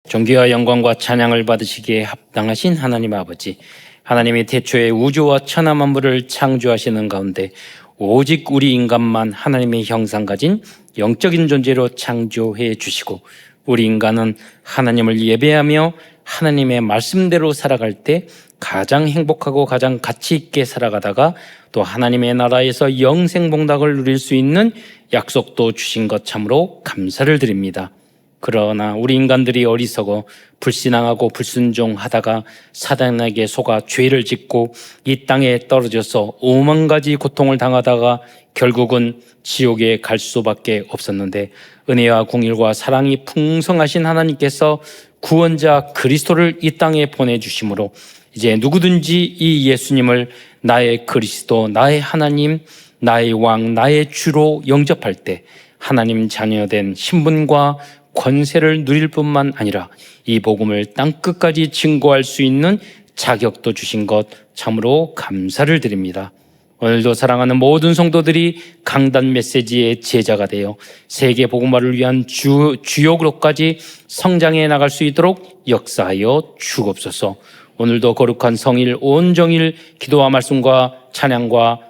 존귀와 영광과 찬양을 받으시기에 합당하신 하나님 아버지, 하나님이 태초에 우주와 천하 만물을 창조하시는 가운데 오직 우리 인간만 하나님의 형상 가진 영적인 존재로 창조해 주시고, 우리 인간은 하나님을 예배하며 하나님의 말씀대로 살아갈 때 가장 행복하고 가장 가치 있게 살아가다가 또 하나님의 나라에서 영생복락을 누릴 수 있는 약속도 주신 것 참으로 감사를 드립니다. 그러나 우리 인간들이 어리석어 불신앙하고 불순종하다가 사단에게 속아 죄를 짓고 이 땅에 떨어져서 오만 가지 고통을 당하다가 결국은 지옥에 갈 수밖에 없었는데, 은혜와 공의와 사랑이 풍성하신 하나님께서 구원자 그리스도를 이 땅에 보내주심으로 이제 누구든지 이 예수님을 나의 그리스도, 나의 하나님, 나의 왕, 나의 주로 영접할 때 하나님 자녀된 신분과 권세를 누릴 뿐만 아니라 이 복음을 땅끝까지 증거할 수 있는 자격도 주신 것 참으로 감사를 드립니다. 오늘도 사랑하는 모든 성도들이 강단 메시지의 제자가 되어 세계 복음화를 위한 주요 그룹까지 성장해 나갈 수 있도록 역사하여 주옵소서. 오늘도 거룩한 성일 온정일 기도와 말씀과 찬양과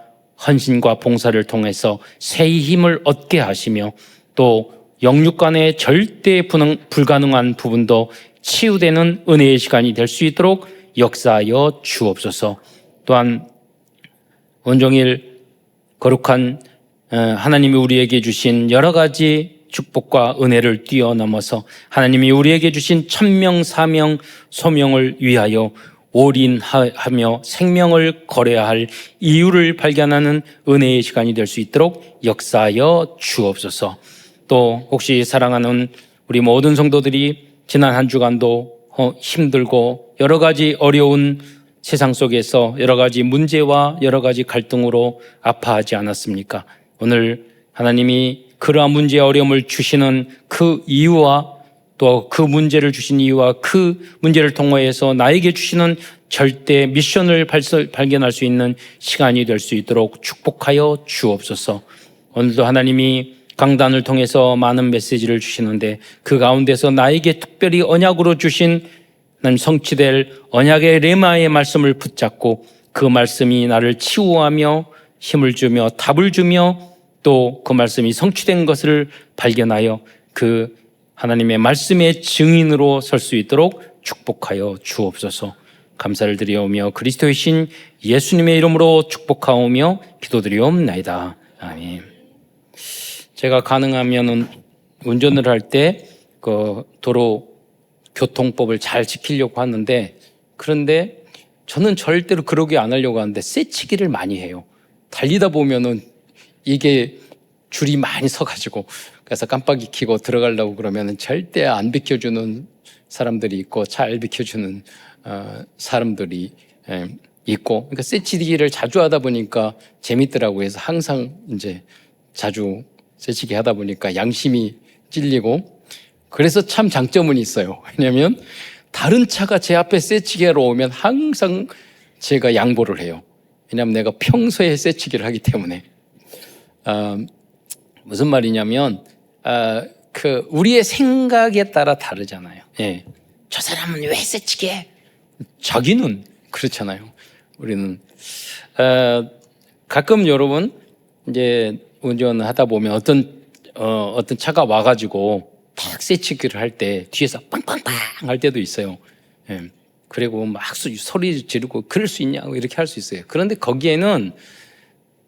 헌신과 봉사를 통해서 새의 힘을 얻게 하시며 또 영육 간의 절대 불가능한 부분도 치유되는 은혜의 시간이 될 수 있도록 역사하여 주옵소서. 또한 온종일 거룩한 하나님이 우리에게 주신 여러 가지 축복과 은혜를 뛰어넘어서 하나님이 우리에게 주신 천명, 사명, 소명을 위하여 올인하며 생명을 걸어야 할 이유를 발견하는 은혜의 시간이 될 수 있도록 역사하여 주옵소서. 또 혹시 사랑하는 우리 모든 성도들이 지난 한 주간도 힘들고 여러 가지 어려운 세상 속에서 여러 가지 문제와 여러 가지 갈등으로 아파하지 않았습니까? 오늘 하나님이 그러한 문제와 어려움을 주시는 그 이유와 또 그 문제를 주신 이유와 그 문제를 통해서 나에게 주시는 절대 미션을 발견할 수 있는 시간이 될 수 있도록 축복하여 주옵소서. 오늘도 하나님이 강단을 통해서 많은 메시지를 주시는데 그 가운데서 나에게 특별히 언약으로 주신 성취될 언약의 레마의 말씀을 붙잡고 그 말씀이 나를 치유하며 힘을 주며 답을 주며 또 그 말씀이 성취된 것을 발견하여 그 하나님의 말씀의 증인으로 설 수 있도록 축복하여 주옵소서. 감사를 드리오며 그리스도의 신 예수님의 이름으로 축복하오며 기도드리옵나이다. 아멘. 제가 가능하면은 운전을 할 때 그 도로 교통법을 잘 지키려고 하는데, 그런데 저는 절대로 그러게 안 하려고 하는데 쇠치기를 많이 해요. 달리다 보면은 이게 줄이 많이 서가지고, 그래서 깜빡이 켜고 들어가려고 그러면은 절대 안 비켜주는 사람들이 있고 잘 비켜주는 사람들이 있고, 그러니까 쇠치기를 자주 하다 보니까 재밌더라고요. 그래서 항상 이제 자주 쇠치기 하다 보니까 양심이 찔리고, 그래서 참 장점은 있어요. 왜냐하면 다른 차가 제 앞에 쇠치기하러 오면 항상 제가 양보를 해요. 왜냐하면 내가 평소에 쇠치기를 하기 때문에. 무슨 말이냐면 우리의 생각에 따라 다르잖아요. 예. 저 사람은 왜 쇠치기 해? 자기는 그렇잖아요. 우리는 가끔 여러분 이제 운전하다 보면 어떤 차가 와가지고 탁 쇠치기를 할 때 뒤에서 빵빵빵 할 때도 있어요. 예. 그리고 막 소리 지르고 그럴 수 있냐고 이렇게 할 수 있어요. 그런데 거기에는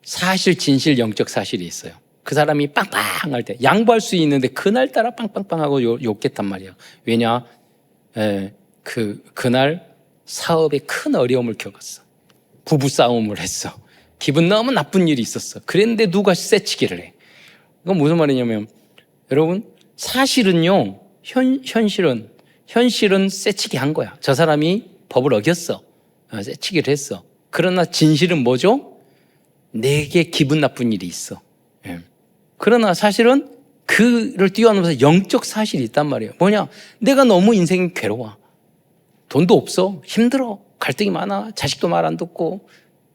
사실 진실 영적 사실이 있어요. 그 사람이 빵빵 할 때 양보할 수 있는데 그날따라 빵빵빵 하고 욕했단 말이에요. 왜냐? 그날 사업에 큰 어려움을 겪었어. 부부싸움을 했어. 기분 너무 나쁜 일이 있었어. 그랬는데 누가 쇠치기를 해. 이건 무슨 말이냐면, 여러분, 사실은요, 현실은 쇠치기 한 거야. 저 사람이 법을 어겼어. 쇠치기를 했어. 그러나 진실은 뭐죠? 내게 기분 나쁜 일이 있어. 예. 그러나 사실은 그를 뛰어넘어서 영적 사실이 있단 말이에요. 뭐냐? 내가 너무 인생이 괴로워. 돈도 없어. 힘들어. 갈등이 많아. 자식도 말 안 듣고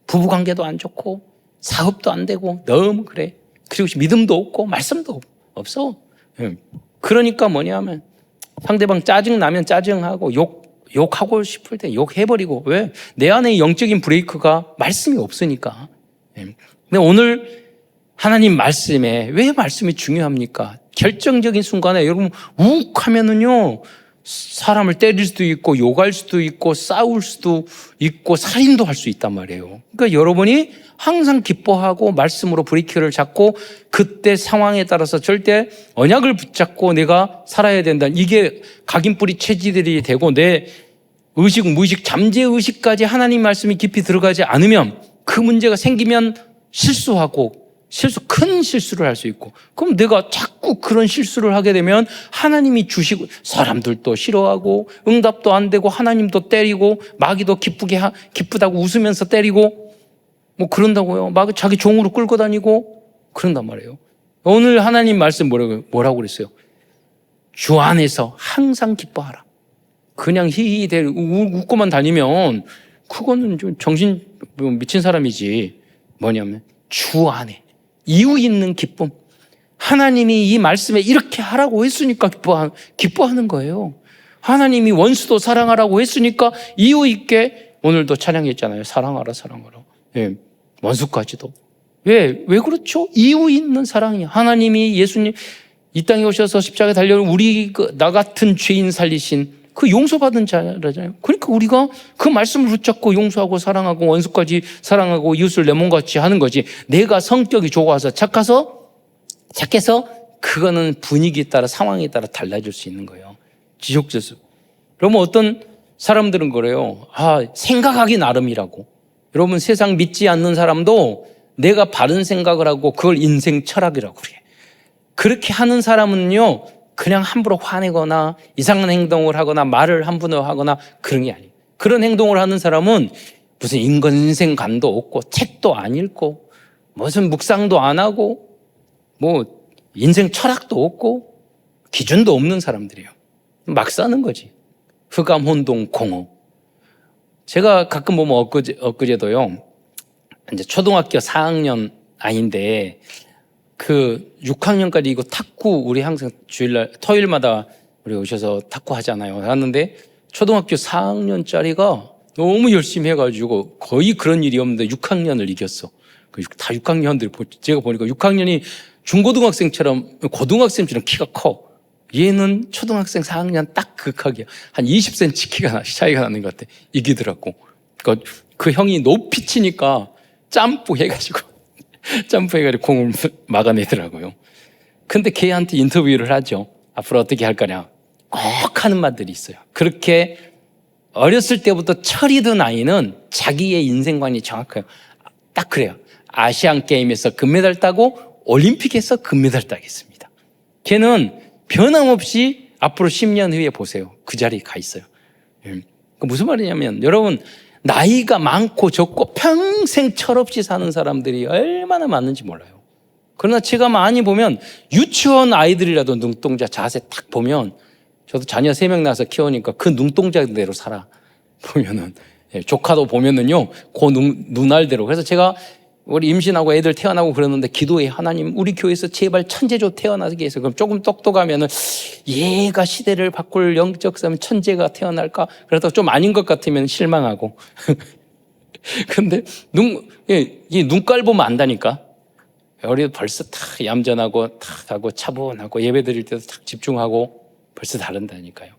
부부관계도 안 좋고 사업도 안 되고 너무 그래. 그리고 믿음도 없고 말씀도 없어. 그러니까 뭐냐 하면 상대방 짜증 나면 짜증하고 욕하고 싶을 때 욕해버리고. 왜? 내 안에 영적인 브레이크가 말씀이 없으니까. 근데 오늘 하나님 말씀에 왜 말씀이 중요합니까? 결정적인 순간에 여러분 욱 하면은요 사람을 때릴 수도 있고 욕할 수도 있고 싸울 수도 있고 살인도 할 수 있단 말이에요. 그러니까 여러분이 항상 기뻐하고 말씀으로 브레이크를 잡고 그때 상황에 따라서 절대 언약을 붙잡고 내가 살아야 된다. 이게 각인뿌리 체질이 되고 내 의식, 무의식, 잠재의식까지 하나님 말씀이 깊이 들어가지 않으면 그 문제가 생기면 큰 실수를 할 수 있고, 그럼 내가 자꾸 그런 실수를 하게 되면 하나님이 주시고 사람들도 싫어하고 응답도 안 되고 하나님도 때리고 마귀도 기쁘다고 웃으면서 때리고 뭐 그런다고요. 막 자기 종으로 끌고 다니고 그런단 말이에요. 오늘 하나님 말씀 뭐라고 그랬어요? 주 안에서 항상 기뻐하라. 그냥 히히히 웃고만 다니면 그거는 좀 정신 미친 사람이지. 뭐냐면 주 안에 이유 있는 기쁨. 하나님이 이 말씀에 이렇게 하라고 했으니까 기뻐하는 거예요. 하나님이 원수도 사랑하라고 했으니까 이유 있게 오늘도 찬양했잖아요. 사랑하라. 예, 원수까지도. 왜 그렇죠? 이유 있는 사랑이야. 하나님이 예수님 이 땅에 오셔서 십자가에 달려 나 같은 죄인 살리신 그 용서받은 자라잖아요. 그러니까 우리가 그 말씀을 붙잡고 용서하고 사랑하고 원수까지 사랑하고 이웃을 내 몸같이 하는 거지. 내가 성격이 좋아서 착해서 그거는 분위기에 따라 상황에 따라 달라질 수 있는 거예요. 지속적으로. 그러면 어떤 사람들은 그래요. 생각하기 나름이라고. 여러분 세상 믿지 않는 사람도 내가 바른 생각을 하고 그걸 인생 철학이라고 그래. 그렇게 하는 사람은요. 그냥 함부로 화내거나 이상한 행동을 하거나 말을 함부로 하거나 그런 게 아니에요. 그런 행동을 하는 사람은 무슨 인생관도 없고 책도 안 읽고 무슨 묵상도 안 하고 뭐 인생 철학도 없고 기준도 없는 사람들이에요. 막 사는 거지. 흑암, 혼동, 공허. 제가 가끔 보면 엊그제도요. 이제 초등학교 4학년 아이인데 그 6학년까지 이거 탁구 우리 항상 주일날 토요일마다 우리 오셔서 탁구 하잖아요. 하는데 초등학교 4학년짜리가 너무 열심히 해가지고 거의 그런 일이 없는데 6학년을 이겼어. 다 6학년들 제가 보니까 6학년이 중고등학생처럼 고등학생처럼 키가 커. 얘는 초등학생 4학년 딱 극학이야. 한 20cm 차이가 나는 것 같아. 이기더라고. 그러니까 그 형이 높이 치니까 점프해가지고 공을 막아내더라고요. 근데 걔한테 인터뷰를 하죠. 앞으로 어떻게 할 거냐. 꼭 하는 말들이 있어요. 그렇게 어렸을 때부터 철이 든 아이는 자기의 인생관이 정확해요. 딱 그래요. 아시안 게임에서 금메달 따고 올림픽에서 금메달 따겠습니다. 걔는 변함없이 앞으로 10년 후에 보세요. 그 자리에 가 있어요. 무슨 말이냐면 여러분 나이가 많고 적고 평생 철없이 사는 사람들이 얼마나 많은지 몰라요. 그러나 제가 많이 보면 유치원 아이들이라도 눈동자 자세 딱 보면 저도 자녀 3명 낳아서 키우니까 그 눈동자대로 살아. 보면은 조카도 보면은요 그 눈알대로. 그래서 제가 우리 임신하고 애들 태어나고 그러는데 기도해. 하나님 우리 교회에서 제발 천재조 태어나게 해서 그럼 조금 똑똑하면은 얘가 시대를 바꿀 영적 삶 천재가 태어날까? 그러다가 좀 아닌 것 같으면 실망하고. 근데 눈깔 보면 안다니까. 우리 벌써 탁 얌전하고 탁 하고 차분하고 예배 드릴 때도 탁 집중하고 벌써 다른다니까요.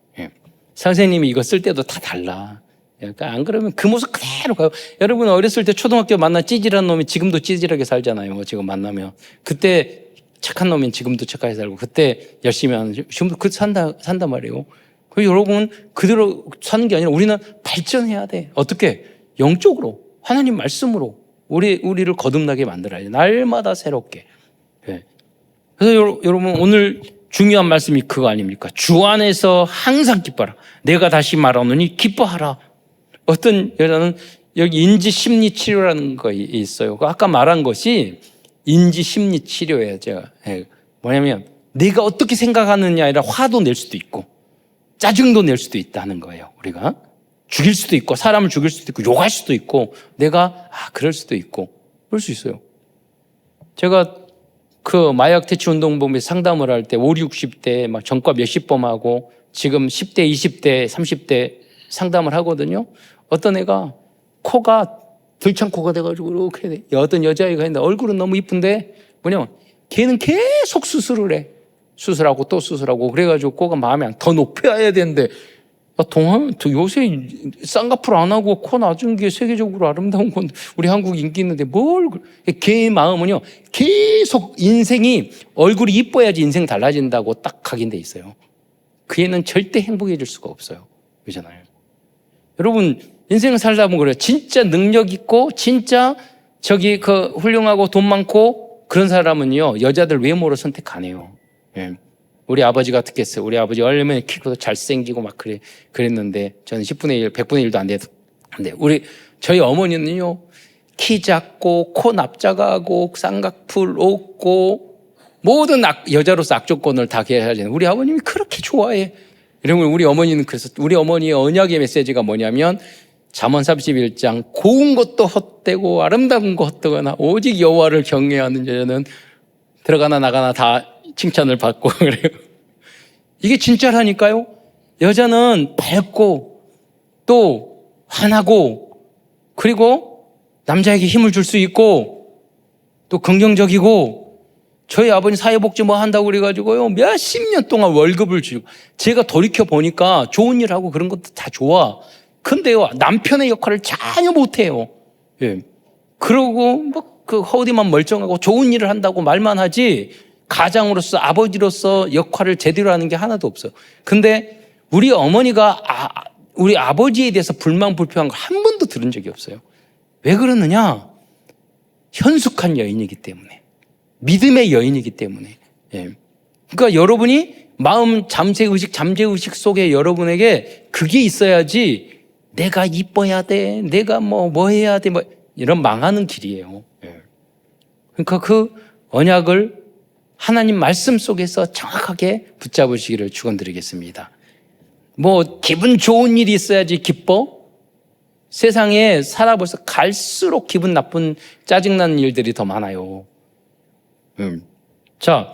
선생님이 이거 쓸 때도 다 달라. 그러니까 안 그러면 그 모습 그대로 가요. 여러분 어렸을 때 초등학교 만난 찌질한 놈이 지금도 찌질하게 살잖아요. 지금 만나면 그때 착한 놈이 지금도 착하게 살고 그때 열심히 하는 지금도 산단 말이에요. 그래서 여러분 그대로 사는 게 아니라 우리는 발전해야 돼. 어떻게? 영적으로 하나님 말씀으로 우리를 거듭나게 만들어야 돼. 날마다 새롭게. 그래서 여러분 오늘 중요한 말씀이 그거 아닙니까? 주 안에서 항상 기뻐하라. 내가 다시 말하노니 기뻐하라. 어떤 여자는 여기 인지심리치료라는 거 있어요. 아까 말한 것이 인지심리치료예요. 제가 뭐냐면 내가 어떻게 생각하느냐 아니라 화도 낼 수도 있고 짜증도 낼 수도 있다는 거예요. 우리가 죽일 수도 있고 사람을 죽일 수도 있고 욕할 수도 있고 내가 그럴 수도 있고 그럴 수 있어요. 제가 그 마약 퇴치 운동본부에 상담을 할 때 50, 60대 막 전과 몇십 범하고 지금 10대, 20대, 30대 상담을 하거든요. 어떤 애가 코가 들창코가 돼가지고 이렇게 돼. 어떤 여자애가 있는데 얼굴은 너무 이쁜데 뭐냐면 걔는 계속 수술을 해. 수술하고 또 수술하고 그래가지고 코가 마음에 안 더 높여야 되는데 요새 쌍꺼풀 안 하고 코 낮은 게 세계적으로 아름다운 건 우리 한국 인기 있는데 걔 마음은요 계속 인생이 얼굴이 이뻐야지 인생 달라진다고 딱 각인돼 있어요. 그 애는 절대 행복해질 수가 없어요. 그렇잖아요. 여러분 인생을 살다 보면 그래요. 진짜 능력 있고 진짜 훌륭하고 돈 많고 그런 사람은요 여자들 외모로 선택 안 해요. 예. 우리 아버지가 어떻게 했어요? 우리 아버지 얼마나 키 크고 잘생기고 막 그랬는데 저는 10분의 1, 100분의 1도 안 돼도. 근데 저희 어머니는요 키 작고 코 납작하고 쌍꺼풀 없고 모든 여자로서 악조건을 다 해야 되는 우리 아버님이 그렇게 좋아해. 이러면 우리 어머니는 그래서 우리 어머니의 언약의 메시지가 뭐냐면 잠언 31장 고운 것도 헛되고 아름다운 거 헛되거나 오직 여호와를 경외하는 여자는 들어가나 나가나 다 칭찬을 받고 그래요. 이게 진짜라니까요. 여자는 밝고 또 환하고 그리고 남자에게 힘을 줄 수 있고 또 긍정적이고 저희 아버님 사회복지 뭐 한다고 그래가지고요 몇십 년 동안 월급을 주고 제가 돌이켜 보니까 좋은 일 하고 그런 것도 다 좋아. 근데요 남편의 역할을 전혀 못해요. 예. 그러고 그 허우디만 멀쩡하고 좋은 일을 한다고 말만 하지 가장으로서 아버지로서 역할을 제대로 하는 게 하나도 없어요. 근데 우리 어머니가 우리 아버지에 대해서 불평한 거 한 번도 들은 적이 없어요. 왜 그러느냐? 현숙한 여인이기 때문에. 믿음의 여인이기 때문에. 예. 그러니까 여러분이 마음 잠재의식 속에 여러분에게 그게 있어야지 내가 이뻐야 돼. 내가 뭐 해야 돼. 이런 망하는 길이에요. 예. 그러니까 그 언약을 하나님 말씀 속에서 정확하게 붙잡으시기를 축원드리겠습니다. 기분 좋은 일이 있어야지 기뻐? 세상에 살아보면서 갈수록 기분 나쁜 짜증나는 일들이 더 많아요. 자,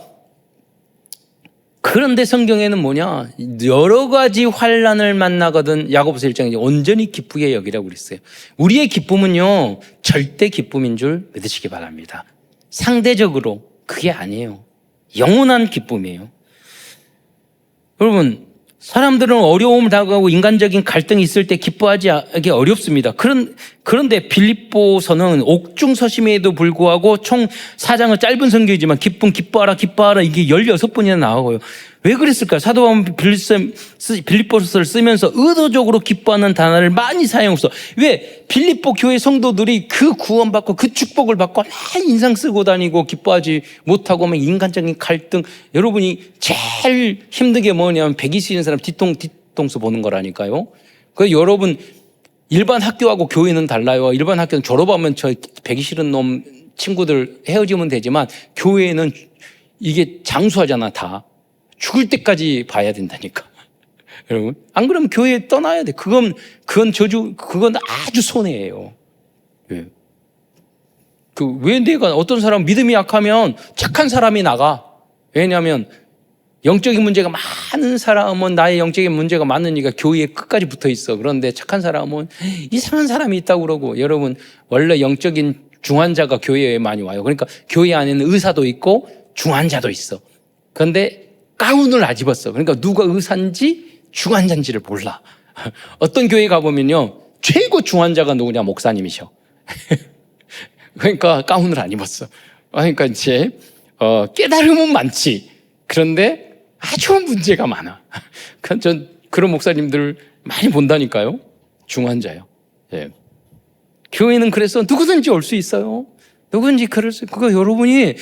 그런데 성경에는 뭐냐? 여러 가지 환난을 만나거든 야고보서 1장에 온전히 기쁘게 여기라고 그랬어요. 우리의 기쁨은요 절대 기쁨인 줄 믿으시기 바랍니다. 상대적으로 그게 아니에요. 영원한 기쁨이에요. 여러분 사람들은 어려움을 당하고 인간적인 갈등이 있을 때 기뻐하기 어렵습니다. 그런데 빌립보서는 옥중서심에도 불구하고 총 4장은 짧은 성경이지만 기뻐하라 이게 16번이나 나오고요. 왜 그랬을까요? 사도 바울은 빌립보서를 쓰면서 의도적으로 기뻐하는 단어를 많이 사용했어. 왜? 빌립보 교회 성도들이 그 구원받고 그 축복을 받고 인상 쓰고 다니고 기뻐하지 못하고 인간적인 갈등. 여러분이 제일 힘든 게 뭐냐면 120 있는 사람 뒤통수 보는 거라니까요. 여러분 일반 학교하고 교회는 달라요. 일반 학교는 졸업하면 배기 싫은 놈 친구들 헤어지면 되지만 교회는 이게 장수하잖아 다. 죽을 때까지 봐야 된다니까. 여러분 안 그러면 교회 떠나야 돼. 그건 아주 손해예요. 왜? 왜 내가 어떤 사람 믿음이 약하면 착한 사람이 나가. 왜냐하면 영적인 문제가 많은 사람은 나의 영적인 문제가 많으니까 교회에 끝까지 붙어 있어. 그런데 착한 사람은 이상한 사람이 있다고 그러고. 여러분 원래 영적인 중환자가 교회에 많이 와요. 그러니까 교회 안에는 의사도 있고 중환자도 있어. 그런데 가운을 안 입었어. 그러니까 누가 의사인지 중환자인지를 몰라. 어떤 교회 가보면요 최고 중환자가 누구냐? 목사님이셔. 그러니까 가운을 안 입었어. 그러니까 이제 깨달음은 많지. 그런데 아주 문제가 많아. 전 그런 목사님들 많이 본다니까요. 중환자요. 예. 교회는 그래서 누구든지 올 수 있어요. 누구든지 그거 여러분이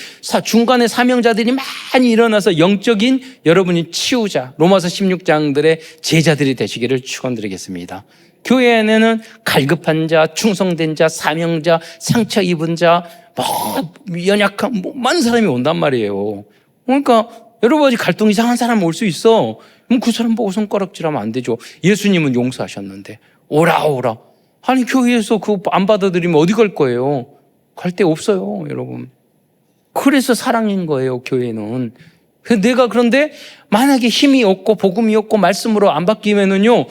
중간에 사명자들이 많이 일어나서 영적인 여러분이 치유자, 로마서 16장들의 제자들이 되시기를 축원드리겠습니다. 교회 안에는 갈급한 자, 충성된 자, 사명자, 상처 입은 자, 연약한 많은 사람이 온단 말이에요. 그러니까 여러분 갈등 이상한 사람 올 수 있어. 그럼 그 사람 보고 손가락질하면 안 되죠. 예수님은 용서하셨는데 오라. 아니 교회에서 그거 안 받아들이면 어디 갈 거예요? 갈 데 없어요, 여러분. 그래서 사랑인 거예요, 교회는. 내가 그런데 만약에 힘이 없고 복음이 없고 말씀으로 안 바뀌면은요,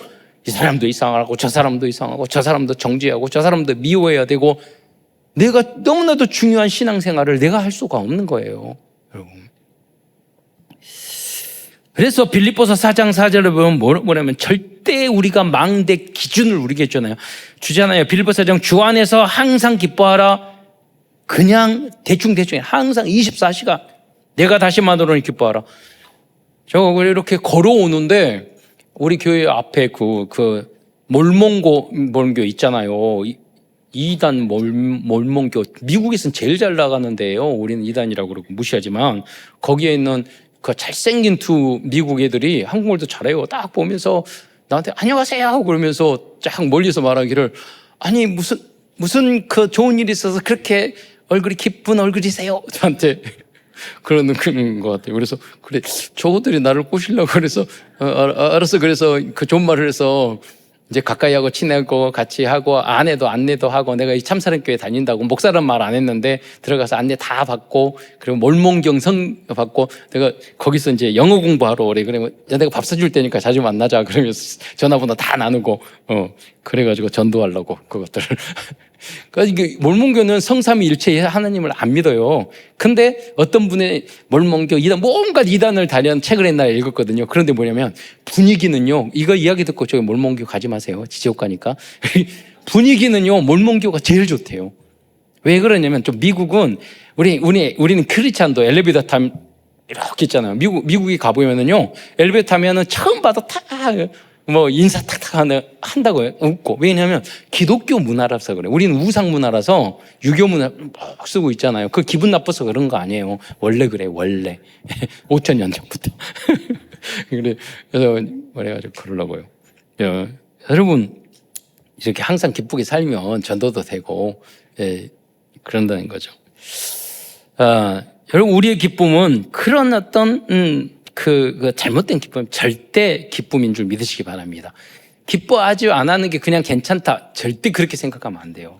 이 사람도 이상하고 저 사람도 이상하고 저 사람도 정죄하고 저 사람도 미워해야 되고 내가 너무나도 중요한 신앙생활을 내가 할 수가 없는 거예요, 여러분. 그래서 빌립보서 4장 4절을 보면 뭐냐면 절대 우리가 망대 기준을 우리가 주잖아요. 빌립보서 4장 주 안에서 항상 기뻐하라. 그냥 대충 항상 24시간 내가 다시 만나노니 기뻐하라. 저 이렇게 걸어오는데 우리 교회 앞에 그 몰몬교 있잖아요. 2단 몰몬교 미국에서는 제일 잘 나가는 데예요. 우리는 2단이라고 그러고 무시하지만 거기에 있는 그 잘생긴 두 미국 애들이 한국말도 잘해요. 딱 보면서 나한테 안녕하세요 그러면서 쫙 멀리서 말하기를 아니 무슨 그 좋은 일이 있어서 그렇게 얼굴이 기쁜 얼굴이세요 저한테 그러는 것 같아요. 그래서 그래 저것들이 나를 꼬시려고 그래서 알았어. 그래서 그 좋은 말을 해서 이제 가까이 하고 친하고 같이 하고 안내도 하고 내가 이 참사랑교회 다닌다고 목사란 말 안 했는데 들어가서 안내 다 받고 그리고 몰몬경 선 받고 내가 거기서 이제 영어 공부하러 오래. 그러면 내가 밥 사줄 테니까 자주 만나자 그러면서 전화번호 다 나누고 그래가지고 전도하려고 그것들을. 그러니까 이게 몰몬교는 성삼위일체 하나님을 안 믿어요. 근데 어떤 분의 몰몬교 2단 뭔가 2단을 다련 책을 옛날에 읽었거든요. 그런데 뭐냐면 분위기는요. 이거 이야기 듣고 저기 몰몬교 가지 마세요. 지옥 가니까. 분위기는요. 몰몬교가 제일 좋대요. 왜 그러냐면 좀 미국은 우리는 크리스찬도 엘리베이터 타면 이렇게 있잖아요. 미국에 가보면은요. 엘리베이터 타면은 처음 봐도 인사 탁탁 한다고요. 웃고. 왜냐하면 기독교 문화라서 그래요. 우리는 우상 문화라서 유교 문화 막 쓰고 있잖아요. 그 기분 나빠서 그런 거 아니에요. 원래 그래, 원래. 5,000년 전부터. 그래서 그래가지고 그러려고요. 여러분, 이렇게 항상 기쁘게 살면 전도도 되고, 그런다는 거죠. 여러분, 우리의 기쁨은 그런 어떤, 그 잘못된 기쁨, 절대 기쁨인 줄 믿으시기 바랍니다. 기뻐하지 안 하는 게 그냥 괜찮다. 절대 그렇게 생각하면 안 돼요.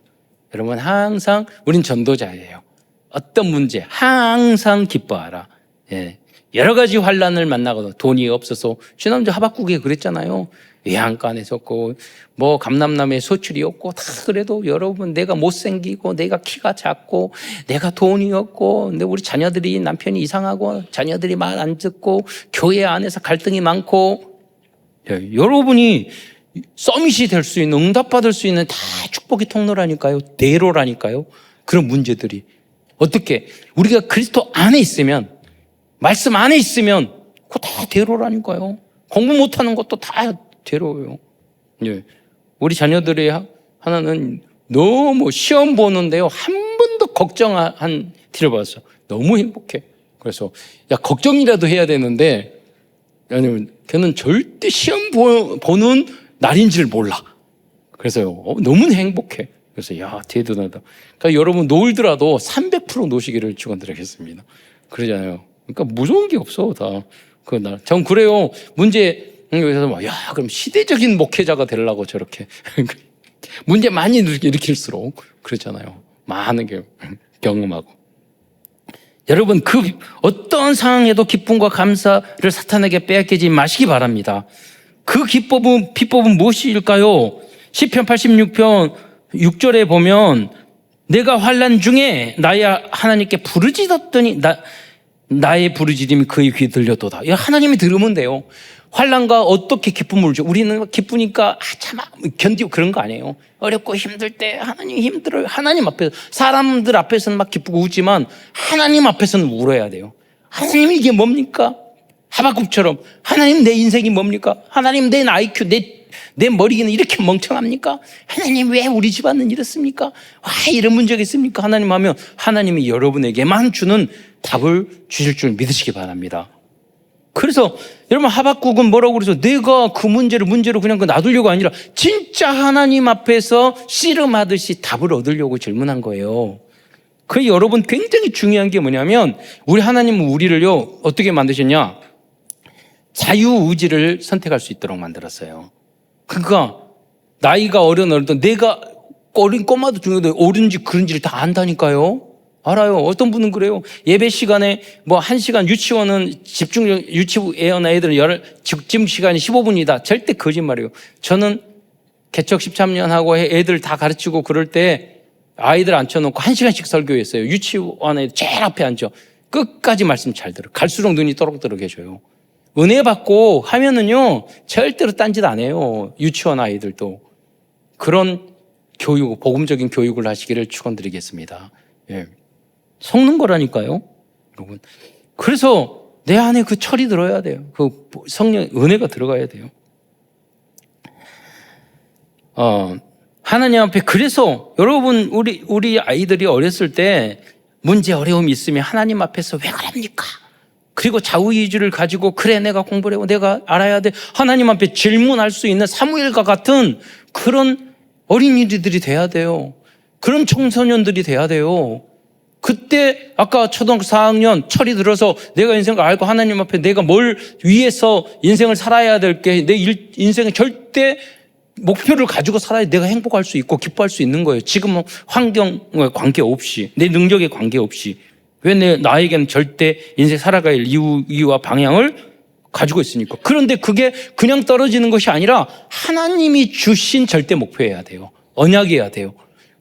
여러분, 항상 우린 전도자예요. 어떤 문제, 항상 기뻐하라. 여러 가지 환란을 만나거든. 돈이 없어서, 지난주 하박국에 그랬잖아요. 외양간에 섰고, 감람나무에 소출이 없고, 다 그래도 여러분, 내가 못생기고, 내가 키가 작고, 내가 돈이 없고, 근데 우리 자녀들이 남편이 이상하고, 자녀들이 말 안 듣고, 교회 안에서 갈등이 많고, 여러분이 서밋이 될 수 있는, 응답받을 수 있는 다 축복의 통로라니까요. 대로라니까요. 그런 문제들이. 어떻게? 우리가 그리스도 안에 있으면, 말씀 안에 있으면, 그거 다 대로라니까요. 공부 못하는 것도 다 대로예요. 우리 자녀들의 하나는 너무 시험 보는데요. 한 번도 걱정한 티를 봤어. 너무 행복해. 그래서 걱정이라도 해야 되는데 아니면 걔는 절대 시험 보는 날인지를 몰라. 그래서 너무 행복해. 그래서 대단하다. 그러니까 여러분 놀더라도 300% 노시기를 축원드리겠습니다. 그러잖아요. 그러니까 무서운 게 없어 다. 그날 전 그래요. 문제 여기서 그럼 시대적인 목회자가 되려고 저렇게 문제 많이 일으킬수록 그렇잖아요. 많은 게 경험하고. 여러분 어떤 상황에도 기쁨과 감사를 사탄에게 빼앗기지 마시기 바랍니다. 그 비법은 무엇일까요? 시편 86편 6절에 보면 내가 환난 중에 나의 하나님께 부르짖었더니 나의 부르짖음이 그의 귀에 들렸도다. 하나님이 들으면 돼요. 환난과 어떻게 기쁨을 줘? 우리는 기쁘니까 참 견디고 그런 거 아니에요. 어렵고 힘들 때 하나님 힘들어요. 하나님 앞에서 사람들 앞에서는 막 기쁘고 웃지만 하나님 앞에서는 울어야 돼요. 하나님 이게 뭡니까? 하박국처럼 하나님 내 인생이 뭡니까? 하나님 내 IQ 내 머리는 이렇게 멍청합니까? 하나님 왜 우리 집안은 이렇습니까? 왜 이런 문제가 있습니까? 하나님 하면 하나님이 여러분에게만 주는 답을 주실 줄 믿으시기 바랍니다. 그래서 여러분 하박국은 뭐라고 그래서 내가 그 문제로 그냥 놔두려고 아니라 진짜 하나님 앞에서 씨름하듯이 답을 얻으려고 질문한 거예요. 그 여러분 굉장히 중요한 게 뭐냐면 우리 하나님은 우리를요 어떻게 만드셨냐? 자유의지를 선택할 수 있도록 만들었어요. 그러니까 나이가 어려도 내가 어린 꼬마도 중요한데 옳은지 그른지를 다 안다니까요. 알아요. 어떤 분은 그래요. 예배 시간에 뭐 1시간, 유치원은 유치원 애들은 집중 시간이 15분이다. 절대 거짓말이에요. 저는 개척 13년 하고 애들 다 가르치고 그럴 때 아이들 앉혀놓고 1시간씩 설교했어요. 유치원에 제일 앞에 앉아. 끝까지 말씀 잘 들어. 갈수록 눈이 또록또록 해져요. 은혜 받고 하면은요, 절대로 딴짓 안 해요. 유치원 아이들도. 그런 교육, 복음적인 교육을 하시기를 축원드리겠습니다. 예. 속는 거라니까요, 여러분. 그래서 내 안에 그 철이 들어야 돼요. 그 성령, 은혜가 들어가야 돼요. 하나님 앞에, 그래서 여러분, 우리 아이들이 어렸을 때 문제, 어려움이 있으면 하나님 앞에서 왜 그럽니까? 그리고 자우의지를 가지고, 그래, 내가 공부를 해고 내가 알아야 돼. 하나님 앞에 질문할 수 있는 사무엘과 같은 그런 어린이들이 돼야 돼요. 그런 청소년들이 돼야 돼요. 그때 아까 초등학교 4학년 철이 들어서 내가 인생을 알고 하나님 앞에 내가 뭘 위해서 인생을 살아야 될게, 내 인생에 절대 목표를 가지고 살아야 내가 행복할 수 있고 기뻐할 수 있는 거예요. 지금은 환경에 관계없이, 내 능력에 관계없이. 왜 나에게는 절대 인생 살아갈 이유와 방향을 가지고 있으니까. 그런데 그게 그냥 떨어지는 것이 아니라 하나님이 주신 절대 목표여야 돼요. 언약이어야 돼요.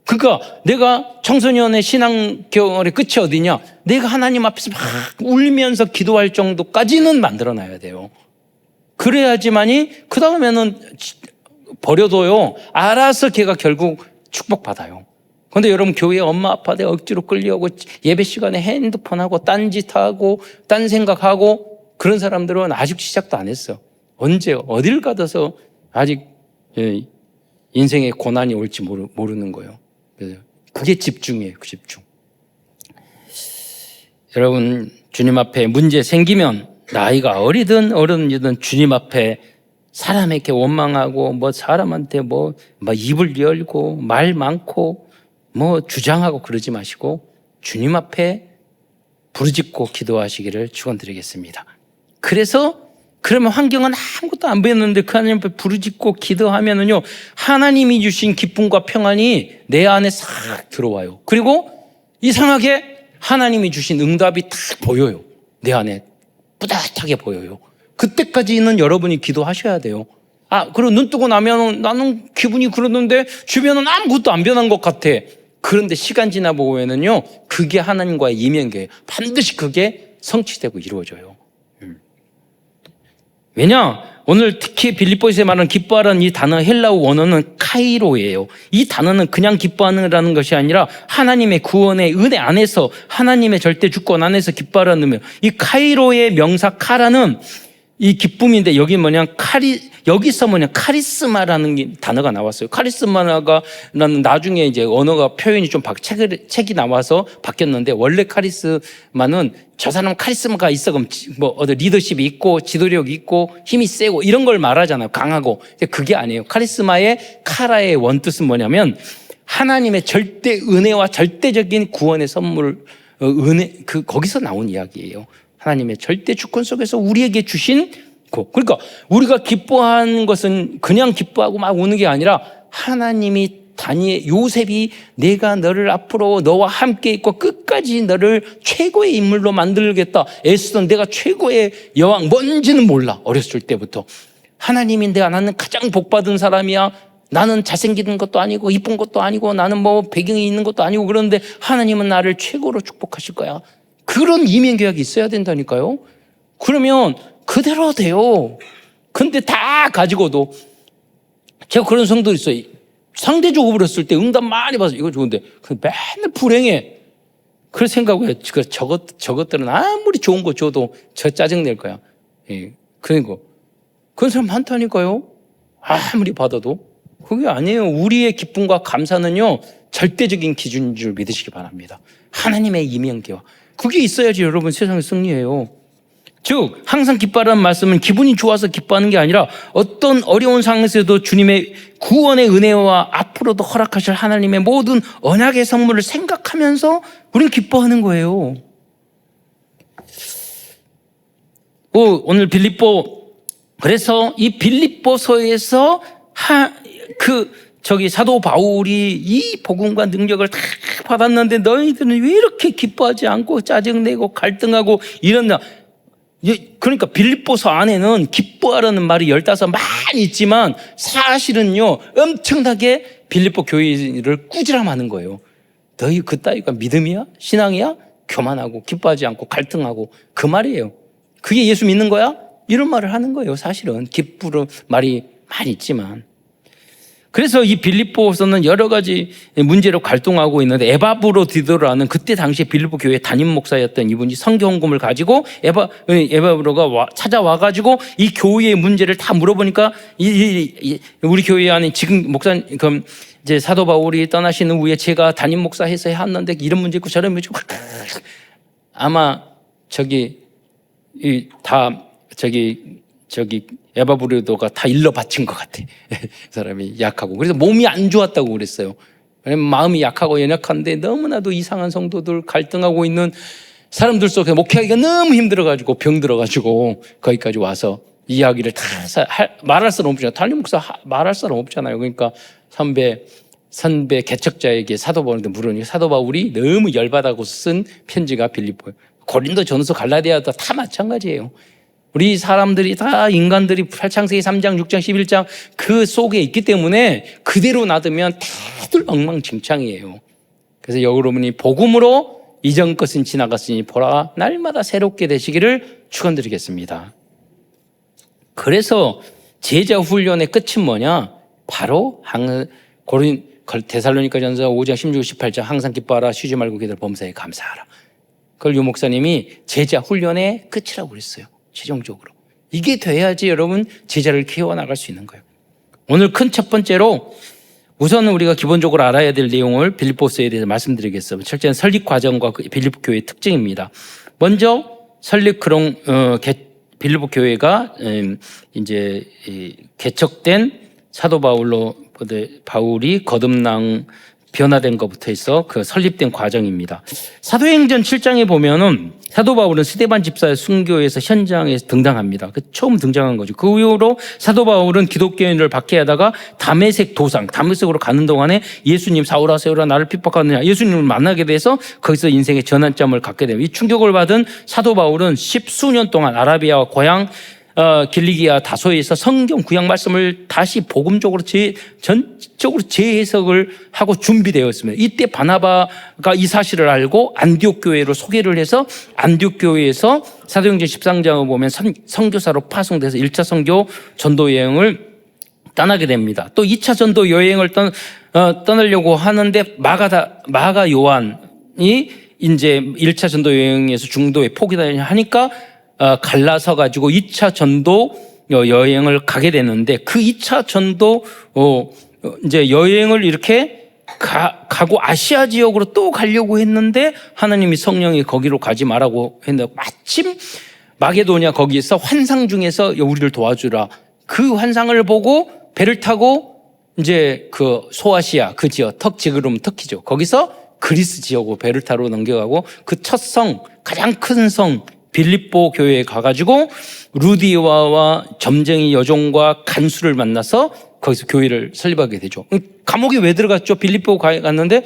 그러니까 내가 청소년의 신앙생활의 끝이 어디냐? 내가 하나님 앞에서 막 울면서 기도할 정도까지는 만들어놔야 돼요. 그래야지만이 그 다음에는 버려둬요. 알아서 걔가 결국 축복받아요. 그런데 여러분, 교회 엄마 아빠한테 억지로 끌려오고 예배 시간에 핸드폰하고 딴짓하고 딴 생각하고 그런 사람들은 아직 시작도 안 했어. 언제 어딜 가서 아직 인생에 고난이 올지 모르는 거예요. 그게 집중이에요. 그 집중. 여러분, 주님 앞에 문제 생기면 나이가 어리든 어른이든 주님 앞에 사람에게 원망하고 뭐 사람한테 뭐 입을 열고 말 많고 뭐 주장하고 그러지 마시고 주님 앞에 부르짖고 기도하시기를 축원드리겠습니다. 그래서 그러면 환경은 아무것도 안 보였는데 그 하나님 앞에 부르짖고 기도하면은요, 하나님이 주신 기쁨과 평안이 내 안에 싹 들어와요. 그리고 이상하게 하나님이 주신 응답이 딱 보여요. 내 안에 뿌듯하게 보여요. 그때까지는 여러분이 기도하셔야 돼요. 그리고 눈 뜨고 나면 나는 기분이 그러는데 주변은 아무것도 안 변한 것 같아. 그런데 시간 지나 보면은요, 그게 하나님과의 이면계예요. 반드시 그게 성취되고 이루어져요. 왜냐? 오늘 특히 빌립보서에 말하는 기뻐하라는 이 단어 헬라어 원어는 카이로예요. 이 단어는 그냥 기뻐하는 것이 아니라 하나님의 구원의 은혜 안에서, 하나님의 절대 주권 안에서 기뻐하라는 의미예요. 이 카이로의 명사 카라는 이 기쁨인데, 여기 여기서 카리스마라는 단어가 나왔어요. 카리스마는 나중에 이제 언어가 표현이 좀 책이 나와서 바뀌었는데, 원래 카리스마는 저 사람은 카리스마가 있어. 그럼 리더십이 있고, 지도력이 있고, 힘이 세고, 이런 걸 말하잖아요. 강하고. 그게 아니에요. 카리스마의 카라의 원뜻은 뭐냐면, 하나님의 절대 은혜와 절대적인 구원의 선물, 거기서 나온 이야기예요. 하나님의 절대 주권 속에서 우리에게 주신 거. 그러니까 우리가 기뻐하는 것은 그냥 기뻐하고 막 우는 게 아니라, 하나님이 요셉이 내가 너를 앞으로 너와 함께 있고 끝까지 너를 최고의 인물로 만들겠다 애쓰던 내가 최고의 여왕, 뭔지는 몰라. 어렸을 때부터 하나님이 나는 가장 복받은 사람이야. 나는 잘생기는 것도 아니고 이쁜 것도 아니고 나는 뭐 배경이 있는 것도 아니고, 그런데 하나님은 나를 최고로 축복하실 거야. 그런 이면계약이 있어야 된다니까요. 그러면 그대로 돼요. 근데 다 가지고도, 제가 그런 성도 있어요. 상대적으로 어렸을 때 응답 많이 받아서 이거 좋은데 맨날 불행해. 그런 생각을 해요. 저것들은 아무리 좋은 거 줘도 저 짜증낼 거야. 그러니까 그런 사람 많다니까요. 아무리 받아도. 그게 아니에요. 우리의 기쁨과 감사는요, 절대적인 기준인 줄 믿으시기 바랍니다. 하나님의 이면계와 그게 있어야지 여러분 세상에 승리해요. 즉 항상 기뻐하라는 말씀은 기분이 좋아서 기뻐하는 게 아니라 어떤 어려운 상황에서도 주님의 구원의 은혜와 앞으로도 허락하실 하나님의 모든 언약의 선물을 생각하면서 우리는 기뻐하는 거예요. 오늘 그래서 이 빌립보서에서 사도 바울이 이 복음과 능력을 다 받았는데 너희들은 왜 이렇게 기뻐하지 않고 짜증내고 갈등하고 이런다. 그러니까 빌립보서 안에는 기뻐하라는 말이 15 많이 있지만 사실은요 엄청나게 빌립보 교회를 꾸지람하는 거예요. 너희 그따위가 믿음이야? 신앙이야? 교만하고 기뻐하지 않고 갈등하고 그 말이에요. 그게 예수 믿는 거야? 이런 말을 하는 거예요. 사실은 기쁘는 말이 많이 있지만. 그래서 이 빌립보서는 여러 가지 문제로 갈등하고 있는데 에바브로디도라는 그때 당시에 빌립보 교회 담임 목사였던 이분이 성경금을 가지고 에바브로가 찾아와가지고 이 교회의 문제를 다 물어보니까 우리 교회 안에 지금 목사님 이제 사도 바울이 떠나신 후에 제가 담임 목사해서 했는데 이런 문제 있고 저런 문제 있고 아마 에바브로도가 다 일러 바친 것 같아. 사람이 약하고. 그래서 몸이 안 좋았다고 그랬어요. 왜냐면 마음이 약하고 연약한데 너무나도 이상한 성도들 갈등하고 있는 사람들 속에 목회하기가 너무 힘들어가지고 병들어가지고 거기까지 와서 이야기를 다 말할 사람 없잖아요. 담임 목사 말할 사람 없잖아요. 그러니까 선배 개척자에게 사도 바울한테 물으니 사도 바울이 너무 열받아서 쓴 편지가 빌립보예요. 고린도 전서 갈라디아도 다 마찬가지예요. 우리 사람들이 다 인간들이 창세기 3장, 6장, 11장 그 속에 있기 때문에 그대로 놔두면 다들 엉망진창이에요. 그래서 여러분이 복음으로 이전 것은 지나갔으니 보라 날마다 새롭게 되시기를 축원드리겠습니다. 그래서 제자 훈련의 끝은 뭐냐? 바로 데살로니가전서 5장 16, 18장 항상 기뻐하라 쉬지 말고 기도를 범사에 감사하라. 그걸 유 목사님이 제자 훈련의 끝이라고 그랬어요. 최종적으로. 이게 돼야지 여러분 제자를 키워나갈 수 있는 거예요. 오늘 큰 첫 번째로 우선 우리가 기본적으로 알아야 될 내용을 빌립보서에 대해서 말씀드리겠습니다. 첫째는 설립 과정과 빌립보 교회의 특징입니다. 먼저 설립 빌립보 교회가 이제 개척된 사도 바울이 거듭난 변화된 것부터 해서 그 설립된 과정입니다. 사도행전 7장에 보면은 사도 바울은 스데반 집사의 순교에서 현장에 등장합니다. 처음 등장한 거죠. 그 이후로 사도 바울은 기독교인을 박해하다가 다메섹으로 가는 동안에 예수님 사울아 나를 핍박하느냐 예수님을 만나게 돼서 거기서 인생의 전환점을 갖게 됩니다. 이 충격을 받은 사도 바울은 10수년 동안 아라비아와 고향 길리기아 다소에서 성경 구약 말씀을 다시 복음적으로 전적으로 재해석을 하고 준비되었습니다. 이때 바나바가 이 사실을 알고 안디옥 교회로 소개를 해서 안디옥 교회에서 사도행전 13장을 보면 선교사로 파송돼서 1차 선교 전도 여행을 떠나게 됩니다. 또 2차 전도 여행을 떠나려고 하는데 마가 요한이 이제 1차 전도 여행에서 중도에 포기를 하니까 갈라서 가지고 2차 전도 여행을 가게 되는데 그 2차 전도 이제 여행을 이렇게 가고 아시아 지역으로 또 가려고 했는데 하나님이 성령이 거기로 가지 말라고 했는데 마침 마게도냐 거기에서 환상 중에서 우리를 도와주라. 그 환상을 보고 배를 타고 이제 그 소아시아 그 지역 터키죠. 거기서 그리스 지역으로 배를 타러 넘겨가고 그 첫 성 가장 큰 성 빌립보 교회에 가가지고 루디아와 점쟁이 여종과 간수를 만나서 거기서 교회를 설립하게 되죠. 감옥에 왜 들어갔죠? 빌립보 갔는데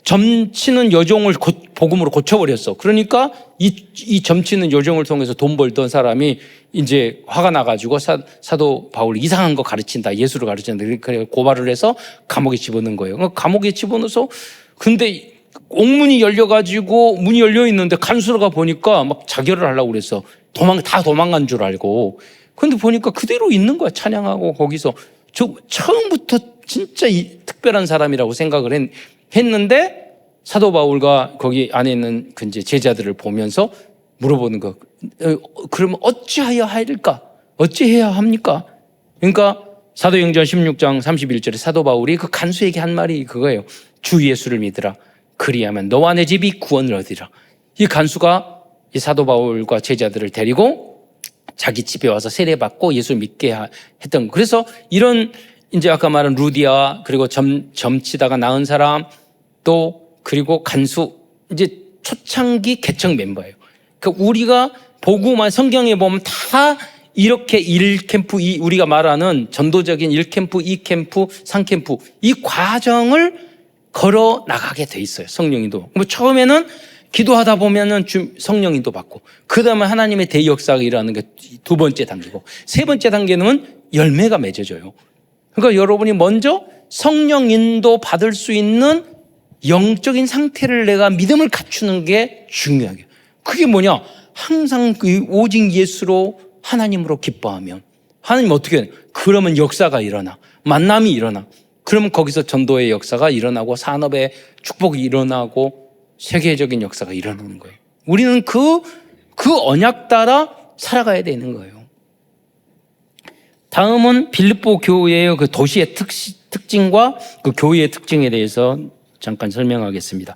점치는 여종을 복음으로 고쳐버렸어. 그러니까 이 점치는 여종을 통해서 돈 벌던 사람이 이제 화가 나가지고 사도 바울 이상한 거 가르친다. 예수를 가르친다. 그래 고발을 해서 감옥에 집어넣은 거예요. 감옥에 집어넣어서 근데 옥문이 열려가지고 문이 열려 있는데 간수가 보니까 막 자결을 하려고 그랬어. 다 도망간 줄 알고. 근데 보니까 그대로 있는 거야. 찬양하고 거기서. 처음부터 진짜 특별한 사람이라고 생각을 했는데 사도 바울과 거기 안에 있는 그 이제 제자들을 보면서 물어보는 거. 그러면 어찌하여 할까? 어찌해야 합니까? 그러니까 사도행전 16장 31절에 사도 바울이 그 간수에게 한 말이 그거예요. 주 예수를 믿으라. 그리하면 너와 내 집이 구원을 얻으리라. 이 간수가 이 사도 바울과 제자들을 데리고 자기 집에 와서 세례받고 예수 믿게 했던. 그래서 이런 이제 아까 말한 루디아 그리고 점치다가 나은 사람 또 그리고 간수 이제 초창기 개척 멤버예요. 그러니까 우리가 보고만 성경에 보면 다 이렇게 1캠프 우리가 말하는 전도적인 1캠프, 2캠프, 3캠프 이 과정을 걸어 나가게 돼 있어요. 성령인도. 뭐 처음에는 기도하다 보면은 성령인도 받고, 그 다음에 하나님의 대역사가 일어나는 게 두 번째 단계고, 세 번째 단계는 열매가 맺어져요. 그러니까 여러분이 먼저 성령인도 받을 수 있는 영적인 상태를 내가 믿음을 갖추는 게 중요하게. 그게 뭐냐? 항상 오직 예수로 하나님으로 기뻐하면 하나님 어떻게 해요? 그러면 역사가 일어나. 만남이 일어나. 그러면 거기서 전도의 역사가 일어나고 산업의 축복이 일어나고 세계적인 역사가 일어나는 거예요. 우리는 그 언약 따라 살아가야 되는 거예요. 다음은 빌립보 교회의 그 도시의 특징과 그 교회의 특징에 대해서 잠깐 설명하겠습니다.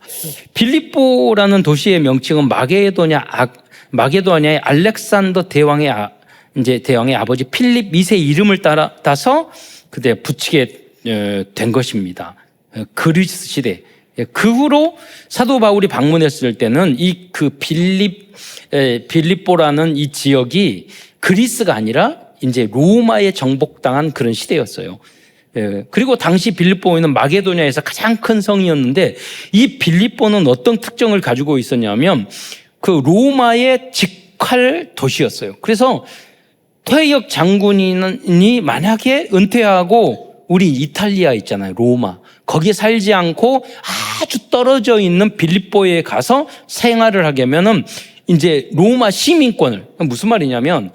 빌립보라는 도시의 명칭은 마게도냐의 알렉산더 대왕의 아버지 필립 2세 이름을 따라서 그때 붙이게 된 것입니다. 그리스 시대. 그 후로 사도 바울이 방문했을 때는 빌립보라는 이 지역이 그리스가 아니라 이제 로마에 정복당한 그런 시대였어요. 그리고 당시 빌립보는 마게도냐에서 가장 큰 성이었는데, 이 빌립보는 어떤 특징을 가지고 있었냐면 그 로마의 직할 도시였어요. 그래서 퇴역 장군이 만약에 은퇴하고 우리 이탈리아 있잖아요. 로마. 거기에 살지 않고 아주 떨어져 있는 빌립보에 가서 생활을 하게 하면은 이제 로마 시민권을, 무슨 말이냐면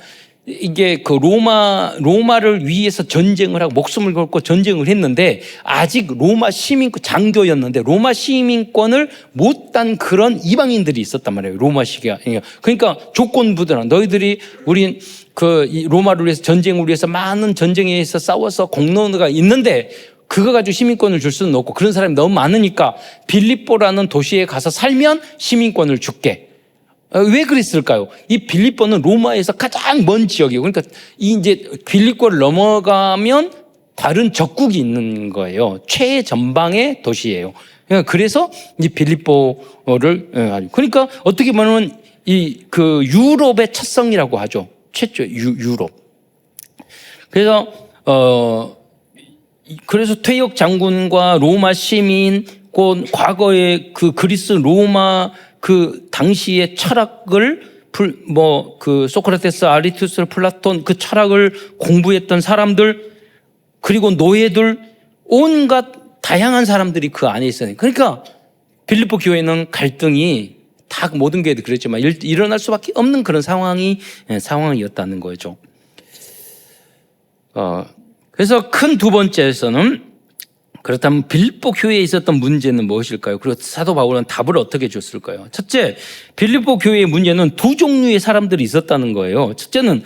이게 그 로마를 위해서 전쟁을 하고 목숨을 걸고 전쟁을 했는데 아직 로마 시민권, 장교였는데 로마 시민권을 못 딴 그런 이방인들이 있었단 말이에요. 로마 시기가. 그러니까 조건부들은 너희들이 우린 로마를 위해서 전쟁을 위해서 많은 전쟁에서 싸워서 공로가 있는데 그거 가지고 시민권을 줄 수는 없고, 그런 사람이 너무 많으니까 빌립보라는 도시에 가서 살면 시민권을 줄게. 왜 그랬을까요? 이 빌립보는 로마에서 가장 먼 지역이에요. 그러니까 이제 빌립보를 넘어가면 다른 적국이 있는 거예요. 최전방의 도시예요. 그래서 이 빌립보를, 그러니까 어떻게 보면 유럽의 첫 성이라고 하죠. 최초 유럽. 그래서 퇴역 장군과 로마 시민, 과거의 그 그리스 로마 그 당시의 철학을 소크라테스, 아리스토텔, 플라톤 그 철학을 공부했던 사람들, 그리고 노예들, 온갖 다양한 사람들이 그 안에 있어요. 그러니까 빌립보 교회는 갈등이 다 모든 교회도 그랬지만 일어날 수밖에 없는 그런 상황이었다는 거죠. 그래서 큰 두 번째에서는, 그렇다면 빌립보 교회에 있었던 문제는 무엇일까요? 그리고 사도 바울은 답을 어떻게 줬을까요? 첫째, 빌립보 교회의 문제는 두 종류의 사람들이 있었다는 거예요. 첫째는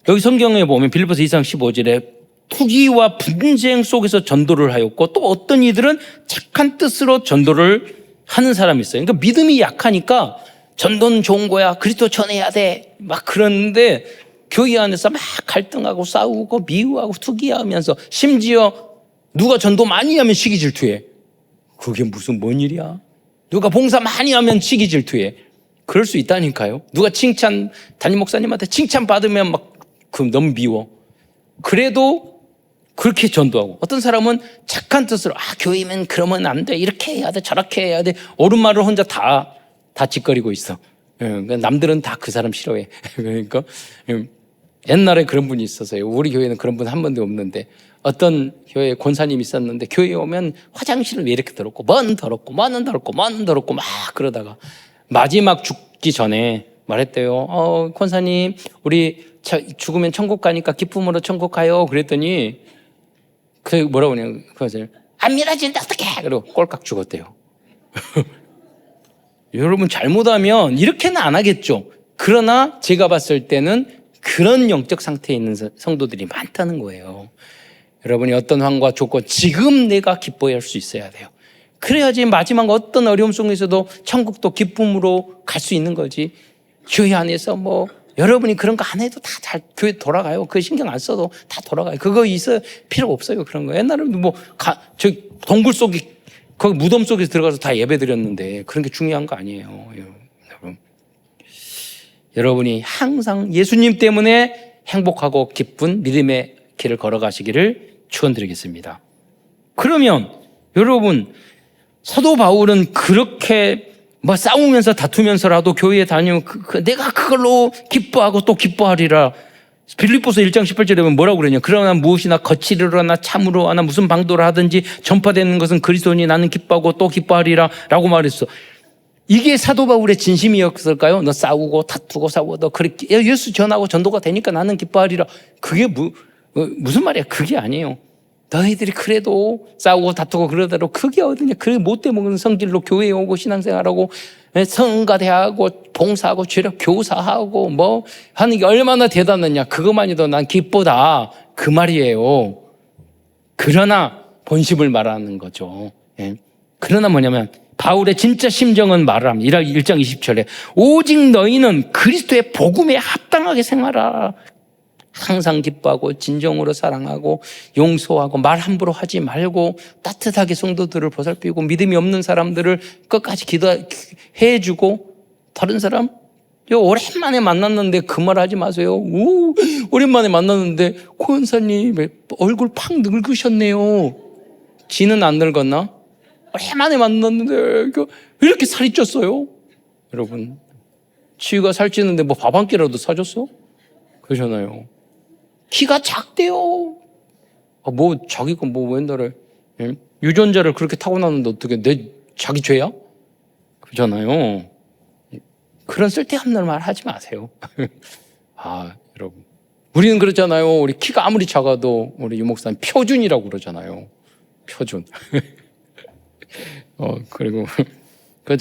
여기 성경에 보면 빌립보서 2장 15절에 투기와 분쟁 속에서 전도를 하였고, 또 어떤 이들은 착한 뜻으로 전도를 하는 사람이 있어요. 그러니까 믿음이 약하니까 전도는 좋은 거야, 그리스도 전해야 돼, 막 그러는데 교회 안에서 막 갈등하고 싸우고 미워하고 투기하면서, 심지어 누가 전도 많이 하면 시기 질투해. 그게 무슨 뭔 일이야? 누가 봉사 많이 하면 시기 질투해. 그럴 수 있다니까요. 누가 담임 목사님한테 칭찬 받으면 너무 미워. 그래도 그렇게 전도하고, 어떤 사람은 착한 뜻으로 교회면 그러면 안 돼, 이렇게 해야 돼, 저렇게 해야 돼, 옳은 말을 혼자 다 짓거리고 있어. 남들은 다 그 사람 싫어해. 그러니까 옛날에 그런 분이 있었어요. 우리 교회는 그런 분 한 번도 없는데, 어떤 교회에 권사님이 있었는데 교회에 오면 화장실을 왜 이렇게 더럽고 뭐는 더럽고 막 그러다가 마지막 죽기 전에 말했대요. 권사님, 우리 죽으면 천국 가니까 기쁨으로 천국 가요. 그랬더니 뭐라고 그러냐면 안 믿어진다 어떡해, 그리고 꼴깍 죽었대요. 여러분, 잘못하면 이렇게는 안 하겠죠. 그러나 제가 봤을 때는 그런 영적 상태에 있는 성도들이 많다는 거예요. 여러분이 어떤 환과 조건, 지금 내가 기뻐해야 할 수 있어야 돼요. 그래야지 마지막 어떤 어려움 속에서도 천국도 기쁨으로 갈 수 있는 거지. 교회 안에서 여러분이 그런 거 안 해도 다 잘 교회 돌아가요. 그거 신경 안 써도 다 돌아가요. 그거 있어요. 필요 없어요. 그런 거. 옛날에는 동굴 속에, 거기 무덤 속에서 들어가서 다 예배 드렸는데 그런 게 중요한 거 아니에요. 여러분이 항상 예수님 때문에 행복하고 기쁜 믿음의 길을 걸어가시기를 축원드리겠습니다. 그러면 여러분, 사도 바울은 그렇게 뭐 싸우면서 다투면서라도 교회에 다니면 내가 그걸로 기뻐하고 또 기뻐하리라. 빌립보서 1장 18절에 보면 뭐라고 그러냐. 그러나 무엇이나 거칠으로 하나 참으로 하나 무슨 방도를 하든지 전파되는 것은 그리스도니 나는 기뻐하고 또 기뻐하리라 라고 말했어. 이게 사도 바울의 진심이었을까요? 너 싸우고 다투고 싸우고 너 그렇게 예수 전하고 전도가 되니까 나는 기뻐하리라. 그게 무슨 말이야? 그게 아니에요. 너희들이 그래도 싸우고 다투고 그러더라도 그게 어디냐. 그게 못돼 먹는 성질로 교회에 오고 신앙생활하고 성가대하고 봉사하고 죄력 교사하고 뭐 하는 게 얼마나 대단하냐. 그것만이도 난 기쁘다. 그 말이에요. 그러나 본심을 말하는 거죠. 예. 그러나 뭐냐면 바울의 진짜 심정은 말을 합니다. 1장 20절에 오직 너희는 그리스도의 복음에 합당하게 생활하라. 항상 기뻐하고 진정으로 사랑하고 용서하고 말 함부로 하지 말고 따뜻하게 성도들을 보살피고 믿음이 없는 사람들을 끝까지 기도해주고 다른 사람 오랜만에 만났는데 그 말 하지 마세요. 오랜만에 만났는데 고은사님 얼굴 팍 늙으셨네요. 지는 안 늙었나? 오랜만에 만났는데 왜 이렇게 살이 쪘어요? 여러분 지가 살찌는데 뭐 밥 한 끼라도 사줬어? 그러잖아요. 키가 작대요. 뭐 자기가 뭐 옛날에 유전자를 그렇게 타고났는데 어떻게 자기 죄야? 그러잖아요. 그런 쓸데없는 말 하지 마세요. 여러분 우리는 그렇잖아요. 우리 키가 아무리 작아도 우리 유목사님 표준이라고 그러잖아요. 표준. 그리고 그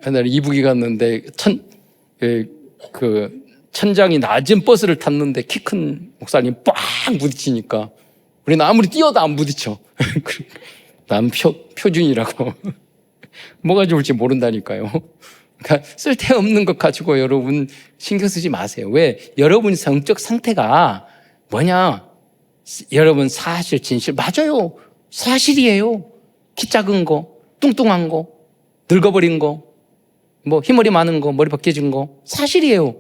옛날에 이북이 갔는데 천장이 낮은 버스를 탔는데 키 큰 목사님 빡 부딪히니까 우리는 아무리 뛰어도 안 부딪혀. 난 표준이라고. 뭐가 좋을지 모른다니까요. 그러니까 쓸데없는 것 가지고 여러분 신경 쓰지 마세요. 왜? 여러분 성적 상태가 뭐냐? 여러분 사실 진실 맞아요. 사실이에요. 키 작은 거, 뚱뚱한 거, 늙어버린 거, 뭐 흰머리 많은 거, 머리 벗겨진 거 사실이에요.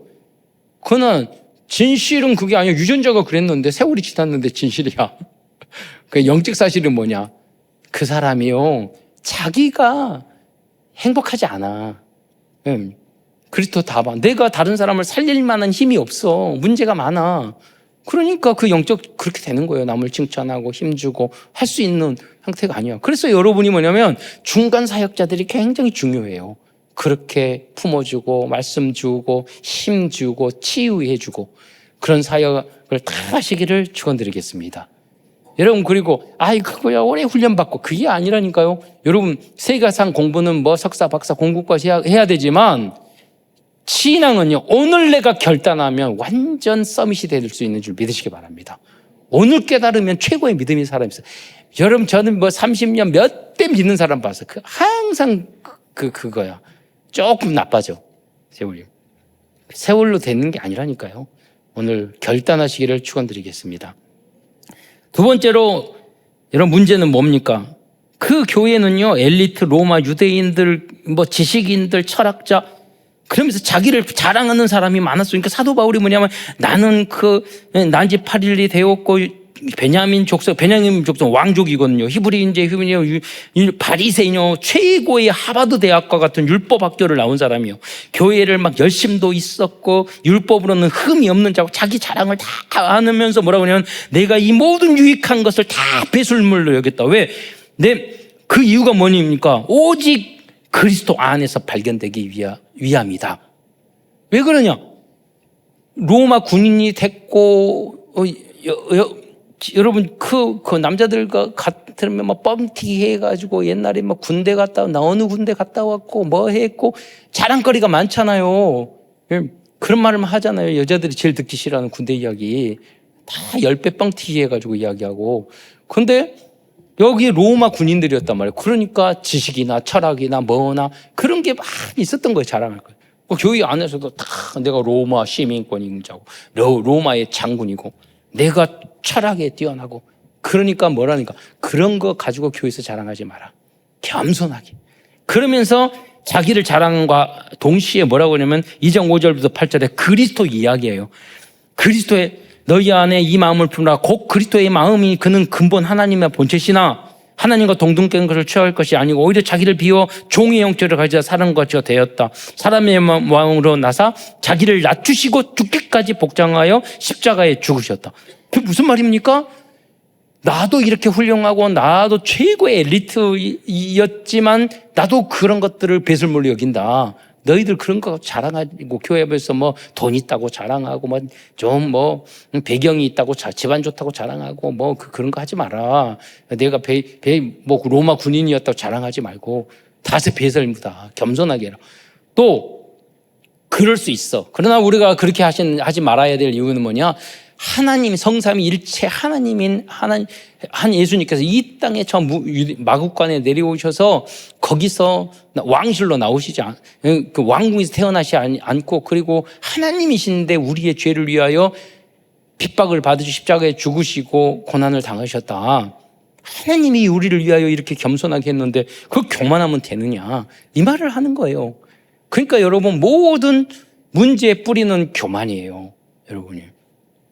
그거는 진실은 그게 아니야. 유전자가 그랬는데 세월이 지났는데 진실이야. 그 영적 사실은 뭐냐? 그 사람이요 자기가 행복하지 않아. 그리스도 다 봐. 내가 다른 사람을 살릴 만한 힘이 없어. 문제가 많아. 그러니까 그 영적 그렇게 되는 거예요. 남을 칭찬하고 힘주고 할 수 있는 상태가 아니야. 그래서 여러분이 뭐냐면 중간 사역자들이 굉장히 중요해요. 그렇게 품어주고 말씀 주고 힘 주고 치유해 주고 그런 사역을 다 하시기를 축원드리겠습니다. 여러분 그리고 그거야 오래 훈련받고 그게 아니라니까요. 여러분 세계사상 공부는 뭐 석사 박사 공부까지 해야 되지만 신앙은요 오늘 내가 결단하면 완전 서밋이 될 수 있는 줄 믿으시기 바랍니다. 오늘 깨달으면 최고의 믿음이 사람이 있어요. 여러분 저는 뭐 30년 몇 대 믿는 사람 봤어요. 항상 그거야. 조금 나빠져. 세월로 되는 게 아니라니까요. 오늘 결단하시기를 축원드리겠습니다. 두 번째로 여러분 문제는 뭡니까? 그 교회는요 엘리트 로마 유대인들 뭐 지식인들 철학자 그러면서 자기를 자랑하는 사람이 많았으니까 사도 바울이 뭐냐면 나는 난지 8일이 되었고 베냐민 족속 왕족이거든요. 히브리인제 바리새인요 최고의 하버드 대학과 같은 율법 학교를 나온 사람이요. 교회를 막 열심도 있었고 율법으로는 흠이 없는 자고 자기 자랑을 다 하면서 뭐라고 하냐면 내가 이 모든 유익한 것을 다 배설물로 여겼다. 왜? 그 이유가 뭐입니까? 오직 그리스도 안에서 발견되기 위함이다. 왜 그러냐? 로마 군인이 됐고 여러분 그 남자들과 같으면 막 뻥튀기 해가지고 옛날에 막 군대 갔다 나 어느 군대 갔다 왔고 뭐 했고 자랑거리가 많잖아요. 그런 말을 하잖아요. 여자들이 제일 듣기 싫어하는 군대 이야기 다 10배 뻥튀기 해가지고 이야기하고. 근데 여기 로마 군인들이었단 말이에요. 그러니까 지식이나 철학이나 뭐나 그런 게 막 있었던 거예요. 자랑할 거예요. 교회 안에서도 다 내가 로마 시민권인 자고 로마의 장군이고 내가 철학에 뛰어나고 그러니까 뭐라니까 그런 거 가지고 교회에서 자랑하지 마라. 겸손하게. 그러면서 자기를 자랑과 동시에 뭐라고 하냐면 2장 5절부터 8절에 그리스도 이야기예요. 그리스도의 너희 안에 이 마음을 품으라. 곧 그리스도의 마음이 그는 근본 하나님의 본체시나 하나님과 동등된 것을 취할 것이 아니고 오히려 자기를 비워 종의 형체를 가지자 사람과 같이 되었다. 사람의 마음으로 나사 자기를 낮추시고 죽기까지 복장하여 십자가에 죽으셨다. 그게 무슨 말입니까? 나도 이렇게 훌륭하고 나도 최고의 엘리트였지만 나도 그런 것들을 배설물로 여긴다. 너희들 그런 거 자랑하고 교회 앞에서 뭐 돈 있다고 자랑하고 뭐 좀 뭐 배경이 있다고 집안 좋다고 자랑하고 뭐 그런 거 하지 마라. 내가 뭐 로마 군인이었다고 자랑하지 말고 다시 배설물다. 겸손하게 해라. 또 그럴 수 있어. 그러나 우리가 그렇게 하지 말아야 될 이유는 뭐냐? 하나님 성삼위 일체 하나님인 한 예수님께서 이 땅에 저 마국간에 내려오셔서 거기서 왕실로 나오시지 그 왕궁에서 태어나지 않고 그리고 하나님이신데 우리의 죄를 위하여 핍박을 받으시고 십자가에 죽으시고 고난을 당하셨다. 하나님이 우리를 위하여 이렇게 겸손하게 했는데 그 교만하면 되느냐? 이 말을 하는 거예요. 그러니까 여러분 모든 문제의 뿌리는 교만이에요. 여러분이.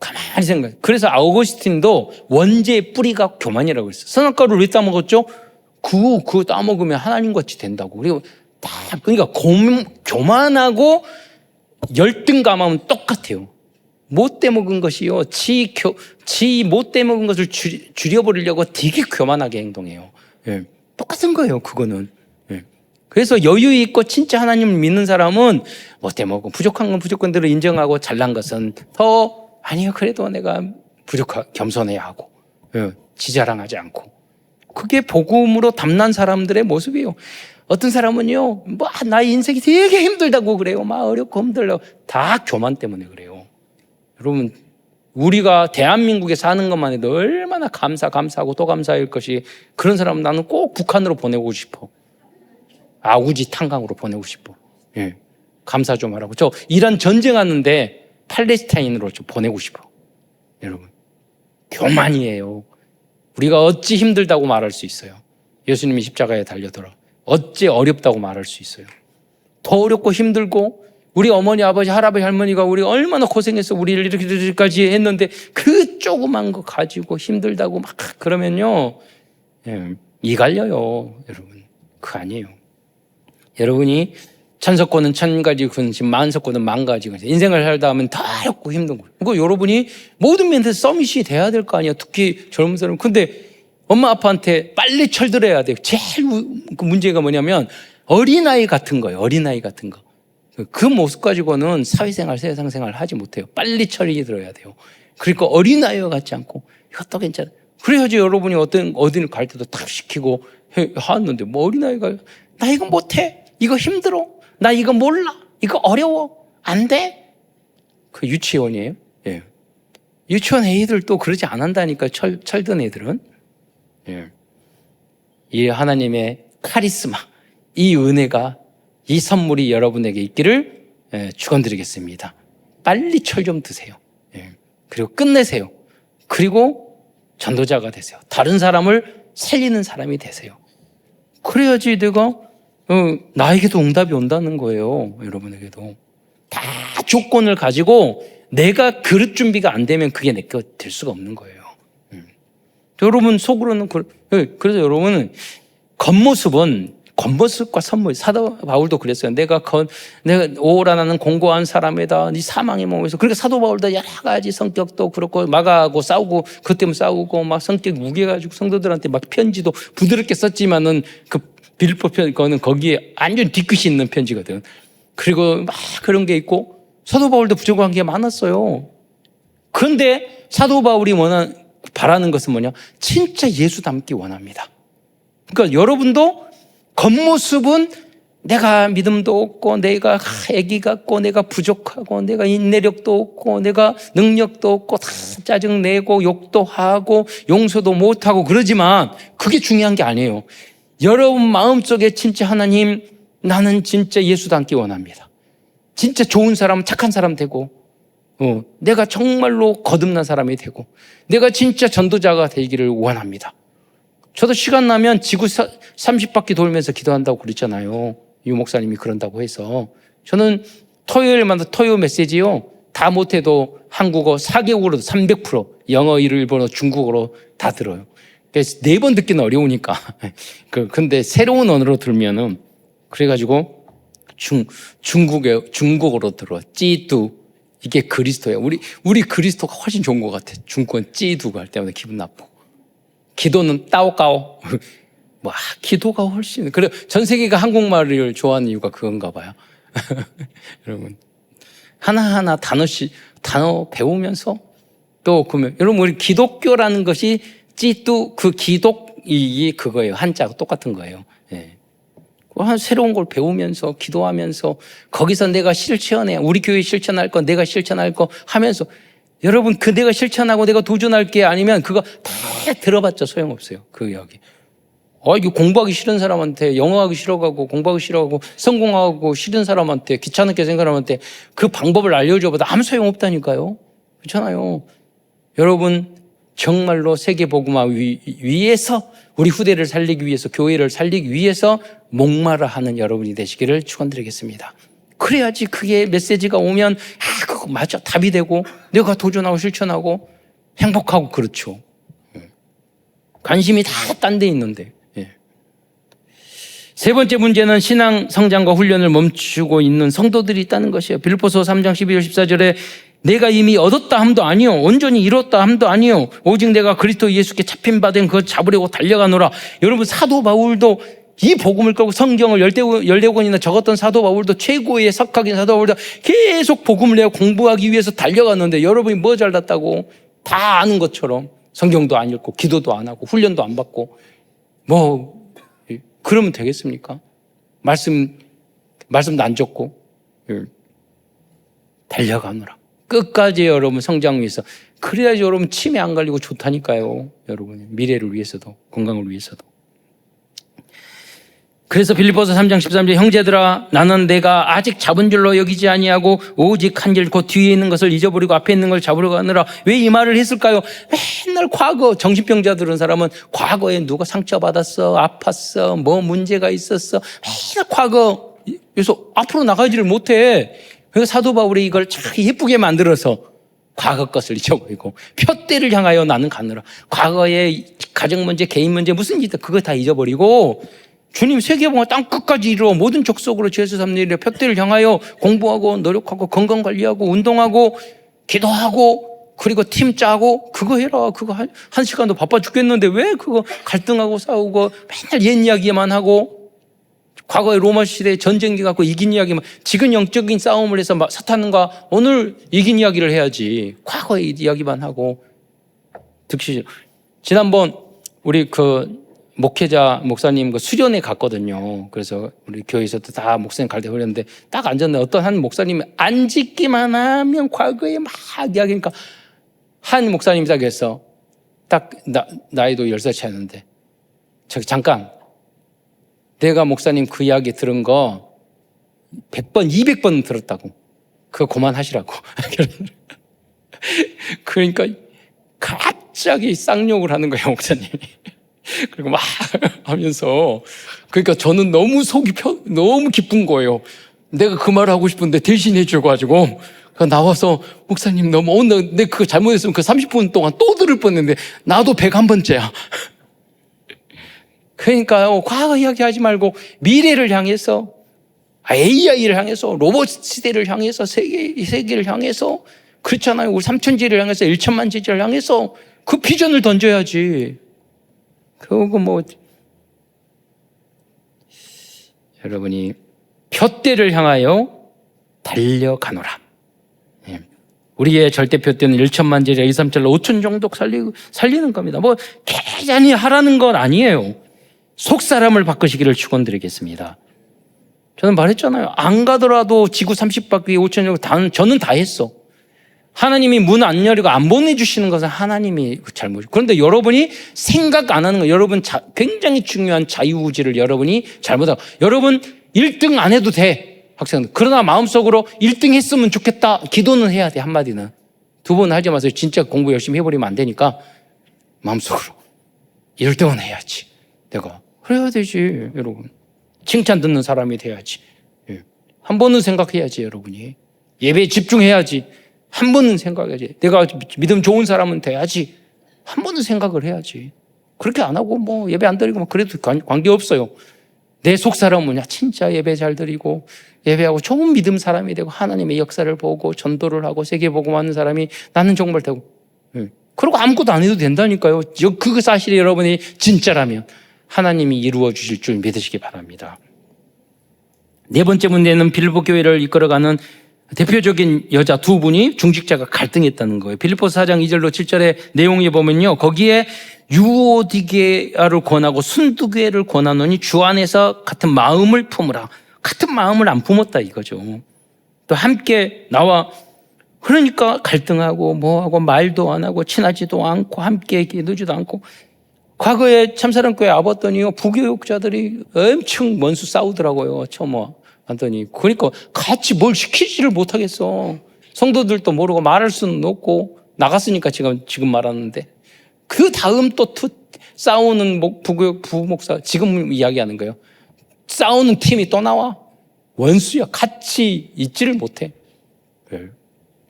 가만히 생각해. 그래서 아우구스틴도 원죄의 뿌리가 교만이라고 했어요. 선악과를 왜 따먹었죠? 그거 따먹으면 하나님같이 된다고. 그리고 그러니까 교만하고 열등감하면 똑같아요. 못 떼먹은 것이요. 지 못 떼먹은 것을 줄여버리려고 되게 교만하게 행동해요. 예. 똑같은 거예요, 그거는. 예. 그래서 여유 있고 진짜 하나님을 믿는 사람은 못 떼먹고 부족한 건 부족한대로 인정하고 잘난 것은 더 아니요, 그래도 내가 겸손해야 하고, 지자랑하지 않고. 그게 복음으로 담난 사람들의 모습이에요. 어떤 사람은요, 나의 인생이 되게 힘들다고 그래요. 막 어렵고 힘들다고. 다 교만 때문에 그래요. 여러분, 우리가 대한민국에 사는 것만 해도 얼마나 감사하고 또 감사할 것이 그런 사람은 나는 꼭 북한으로 보내고 싶어. 아우지 탄광으로 보내고 싶어. 예. 감사 좀 하라고. 저 이란 전쟁하는데 팔레스타인으로 좀 보내고 싶어. 여러분, 교만이에요. 우리가 어찌 힘들다고 말할 수 있어요? 예수님이 십자가에 달려들어. 어찌 어렵다고 말할 수 있어요? 더 어렵고 힘들고 우리 어머니, 아버지, 할아버지, 할머니가 우리 얼마나 고생해서 우리를 이렇게까지 했는데 그 조그만 거 가지고 힘들다고 막 그러면요, 이 갈려요. 여러분, 그거 아니에요. 여러분이 천석고는 1000가지 군신, 만석고는 10,000가지 군신. 인생을 살다 하면 다 어렵고 힘든 거예요. 그리고 여러분이 모든 면에서 서밋이 돼야 될 거 아니에요. 특히 젊은 사람. 근데 엄마 아빠한테 빨리 철들어야 돼요. 제일 그 문제가 뭐냐면 어린아이 같은 거예요. 어린아이 같은 거. 그 모습 가지고는 사회생활, 세상생활 하지 못해요. 빨리 철이 들어야 돼요. 그러니까 어린아이와 같지 않고 이것도 괜찮아. 그래야지 여러분이 어디를 갈 때도 딱 시키고 하는데 뭐 어린아이가 나 이거 못해. 이거 힘들어. 나 이거 몰라. 이거 어려워. 안 돼. 그 유치원이에요. 예. 유치원 애들도 그러지 않는다니까. 철든 애들은. 예. 이 하나님의 카리스마, 이 은혜가, 이 선물이 여러분에게 있기를 축원드리겠습니다. 빨리 철 좀 드세요. 예. 그리고 끝내세요. 그리고 전도자가 되세요. 다른 사람을 살리는 사람이 되세요. 그래야지 내가 나에게도 응답이 온다는 거예요. 여러분에게도. 다 조건을 가지고 내가 그릇 준비가 안 되면 그게 내 거 될 수가 없는 거예요. 여러분 속으로는 그래서 여러분은 겉모습과 선물. 사도 바울도 그랬어요. 내가 오라나는 공고한 사람이다. 네 사망의 몸에서. 그러니까 사도 바울도 여러 가지 성격도 그렇고 마가하고 싸우고 그것 때문에 싸우고 막 성격 무게가지고 성도들한테 막 편지도 부드럽게 썼지만은 그 빌립보 편은 거기에 완전 뒤끝이 있는 편지거든. 그리고 막 그런 게 있고 사도 바울도 부족한 게 많았어요. 그런데 사도 바울이 바라는 것은 뭐냐? 진짜 예수 닮기 원합니다. 그러니까 여러분도 겉모습은 내가 믿음도 없고 내가 애기 같고 내가 부족하고 내가 인내력도 없고 내가 능력도 없고 다 짜증내고 욕도 하고 용서도 못하고 그러지만 그게 중요한 게 아니에요. 여러분 마음속에 진짜 하나님 나는 진짜 예수 닮기 원합니다. 진짜 좋은 사람, 착한 사람 되고 내가 정말로 거듭난 사람이 되고 내가 진짜 전도자가 되기를 원합니다. 저도 시간 나면 지구 30바퀴 돌면서 기도한다고 그랬잖아요. 유 목사님이 그런다고 해서 저는 토요일마다 토요 메시지요. 다 못해도 한국어 4개국어로도 300%, 영어, 일본어, 중국어로 다 들어요. 그래서 4번 듣기는 어려우니까. 근데 새로운 언어로 들면은, 그래가지고 중국어로 들어. 찌두. 이게 그리스도예요. 우리 그리스도가 훨씬 좋은 것 같아. 중국은 찌두가 할 때마다 기분 나쁘고. 기도는 따오까오. 기도가 훨씬. 그래, 전 세계가 한국말을 좋아하는 이유가 그건가 봐요. 여러분. 하나하나 단어 배우면서 또, 그러면, 여러분, 우리 기독교라는 것이 찌뚜, 기독이 그거예요. 한자가 똑같은 거예요. 예. 새로운 걸 배우면서, 기도하면서, 거기서 내가 실천해. 우리 교회 실천할 거, 내가 실천할 거 하면서, 여러분, 내가 실천하고 내가 도전할 게 아니면 그거 다 들어봤자 소용없어요. 그 이야기. 이거 공부하기 싫은 사람한테, 영어하기 싫어가고, 공부하기 싫어하고, 성공하고 싫은 사람한테, 귀찮게 생각하는 사람한테 그 방법을 알려줘봐도 아무 소용없다니까요. 그렇잖아요. 여러분, 정말로 세계복음화 위해서, 우리 후대를 살리기 위해서, 교회를 살리기 위해서 목마르 하는 여러분이 되시기를 축원드리겠습니다. 그래야지 그게 메시지가 오면, 그거 맞아. 답이 되고, 내가 도전하고 실천하고, 행복하고, 그렇죠. 관심이 다 딴 데 있는데. 세 번째 문제는 신앙 성장과 훈련을 멈추고 있는 성도들이 있다는 것이에요. 빌립보서 3장 12절 14절에 내가 이미 얻었다 함도 아니요 온전히 이뤘다 함도 아니요 오직 내가 그리스도 예수께 잡힌 바 된 그것 잡으려고 달려가노라. 여러분, 사도 바울도 이 복음을 끌고 성경을 14권이나 적었던 사도 바울도, 최고의 석학인 사도 바울도 계속 복음을 내가 공부하기 위해서 달려갔는데, 여러분이 뭐 잘났다고? 다 아는 것처럼 성경도 안 읽고 기도도 안 하고 훈련도 안 받고 그러면 되겠습니까? 말씀도 안 적고 달려가느라 끝까지 여러분 성장 위해서. 그래야지 여러분 치매 안 걸리고 좋다니까요. 여러분 미래를 위해서도, 건강을 위해서도. 그래서 빌립보서 3장 13절 형제들아 나는 내가 아직 잡은 줄로 여기지 아니하고 오직 한 길 곧 뒤에 있는 것을 잊어버리고 앞에 있는 걸 잡으려고 하느라. 왜 이 말을 했을까요? 맨날 과거, 정신병자 들은 사람은 과거에 누가 상처받았어, 아팠어, 뭐 문제가 있었어, 맨날 과거. 그래서 앞으로 나가지를 못해. 그래서 사도 바울이 이걸 참 예쁘게 만들어서 과거 것을 잊어버리고 표대를 향하여 나는 가느라. 과거의 가정 문제, 개인 문제, 무슨 일이든 그거 다 잊어버리고 주님 세계복음화 땅 끝까지 이루어 모든 족속으로 죄에서 삼는 일에 표대를 향하여 공부하고 노력하고 건강관리하고 운동하고 기도하고 그리고 팀 짜고 그거 해라. 그거 한 시간도 바빠 죽겠는데 왜 그거 갈등하고 싸우고 맨날 옛 이야기만 하고 과거의 로마 시대에 전쟁기 갖고 이긴 이야기만, 지금 영적인 싸움을 해서 사탄과 오늘 이긴 이야기를 해야지. 과거의 이야기만 하고. 득실. 지난번 우리 목회자 목사님 수련회 갔거든요. 그래서 우리 교회에서도 다 목사님 갈 때 그랬는데 딱 앉았는데 어떤 한 목사님이 앉기만 하면 과거에 막 이야기니까 한 목사님이 딱 했어. 딱 나이도 10살 차이였는데 잠깐 내가 목사님 그 이야기 들은 거 100번 200번 들었다고. 그거 그만하시라고. 그러니까 갑자기 쌍욕을 하는 거예요, 목사님이. 그리고 막 하면서, 그러니까 저는 너무 속이 너무 기쁜 거예요. 내가 그 말을 하고 싶은데 대신해 줘가지고 나와서 목사님 너무 내 그거 잘못했으면 그 30분 동안 또 들을 뻔했는데 나도 101번째야. 그러니까요, 과거 이야기하지 말고 미래를 향해서, AI를 향해서, 로봇 시대를 향해서, 세계를 향해서, 그렇잖아요. 우리 3천지를 향해서, 1천만 지지를 향해서 그 비전을 던져야지. 그거 여러분이 표대를 향하여 달려가노라. 우리의 절대 표대는 1천만 제자, 2, 3절로 5천 정도 살리는 겁니다. 계산히 하라는 건 아니에요. 속 사람을 바꾸시기를 축원드리겠습니다. 저는 말했잖아요. 안 가더라도 지구 30바퀴 5천 정도 저는 다 했어. 하나님이 문 안 열리고 안 보내주시는 것은 하나님이 잘못이에요. 그런데 여러분이 생각 안 하는 거, 여러분 굉장히 중요한 자유의지를 여러분이 잘못하고, 여러분 1등 안 해도 돼, 학생들. 그러나 마음속으로 1등 했으면 좋겠다. 기도는 해야 돼, 한마디는. 2번 하지 마세요. 진짜 공부 열심히 해버리면 안 되니까 마음속으로 1등은 해야지. 내가 그래야 되지, 여러분. 칭찬 듣는 사람이 돼야지. 한 번은 생각해야지, 여러분이. 예배에 집중해야지. 한 번은 생각해야지. 내가 믿음 좋은 사람은 돼야지. 한 번은 생각을 해야지. 그렇게 안 하고 뭐 예배 안 드리고 그래도 관계없어요. 내 속사람은 뭐냐? 진짜 예배 잘 드리고 예배하고 좋은 믿음 사람이 되고 하나님의 역사를 보고 전도를 하고 세계복음하는 사람이 나는 정말 되고, 그리고 아무것도 안 해도 된다니까요. 그 사실이 여러분이 진짜라면 하나님이 이루어 주실 줄 믿으시기 바랍니다. 네 번째 문제는 빌립보 교회를 이끌어가는 대표적인 여자 두 분이 중직자가 갈등했다는 거예요. 빌립보서 4장 2절로 7절의 내용에 보면요, 거기에 유오디게아를 권하고 순두개를 권하노니 주 안에서 같은 마음을 품으라. 같은 마음을 안 품었다 이거죠. 또 함께 나와, 그러니까 갈등하고 뭐하고 말도 안 하고 친하지도 않고 함께 기도지도 않고. 과거에 참사랑교회 와봤더니요, 부교육자들이 엄청 먼수 싸우더라고요. 처음 왔더니. 그러니까 같이 뭘 시키지를 못하겠어. 성도들도 모르고 말할 수는 없고, 나갔으니까 지금 말하는데. 그 다음 또 싸우는 부교육 부목사, 지금 이야기하는 거예요. 싸우는 팀이 또 나와. 원수야. 같이 있지를 못해.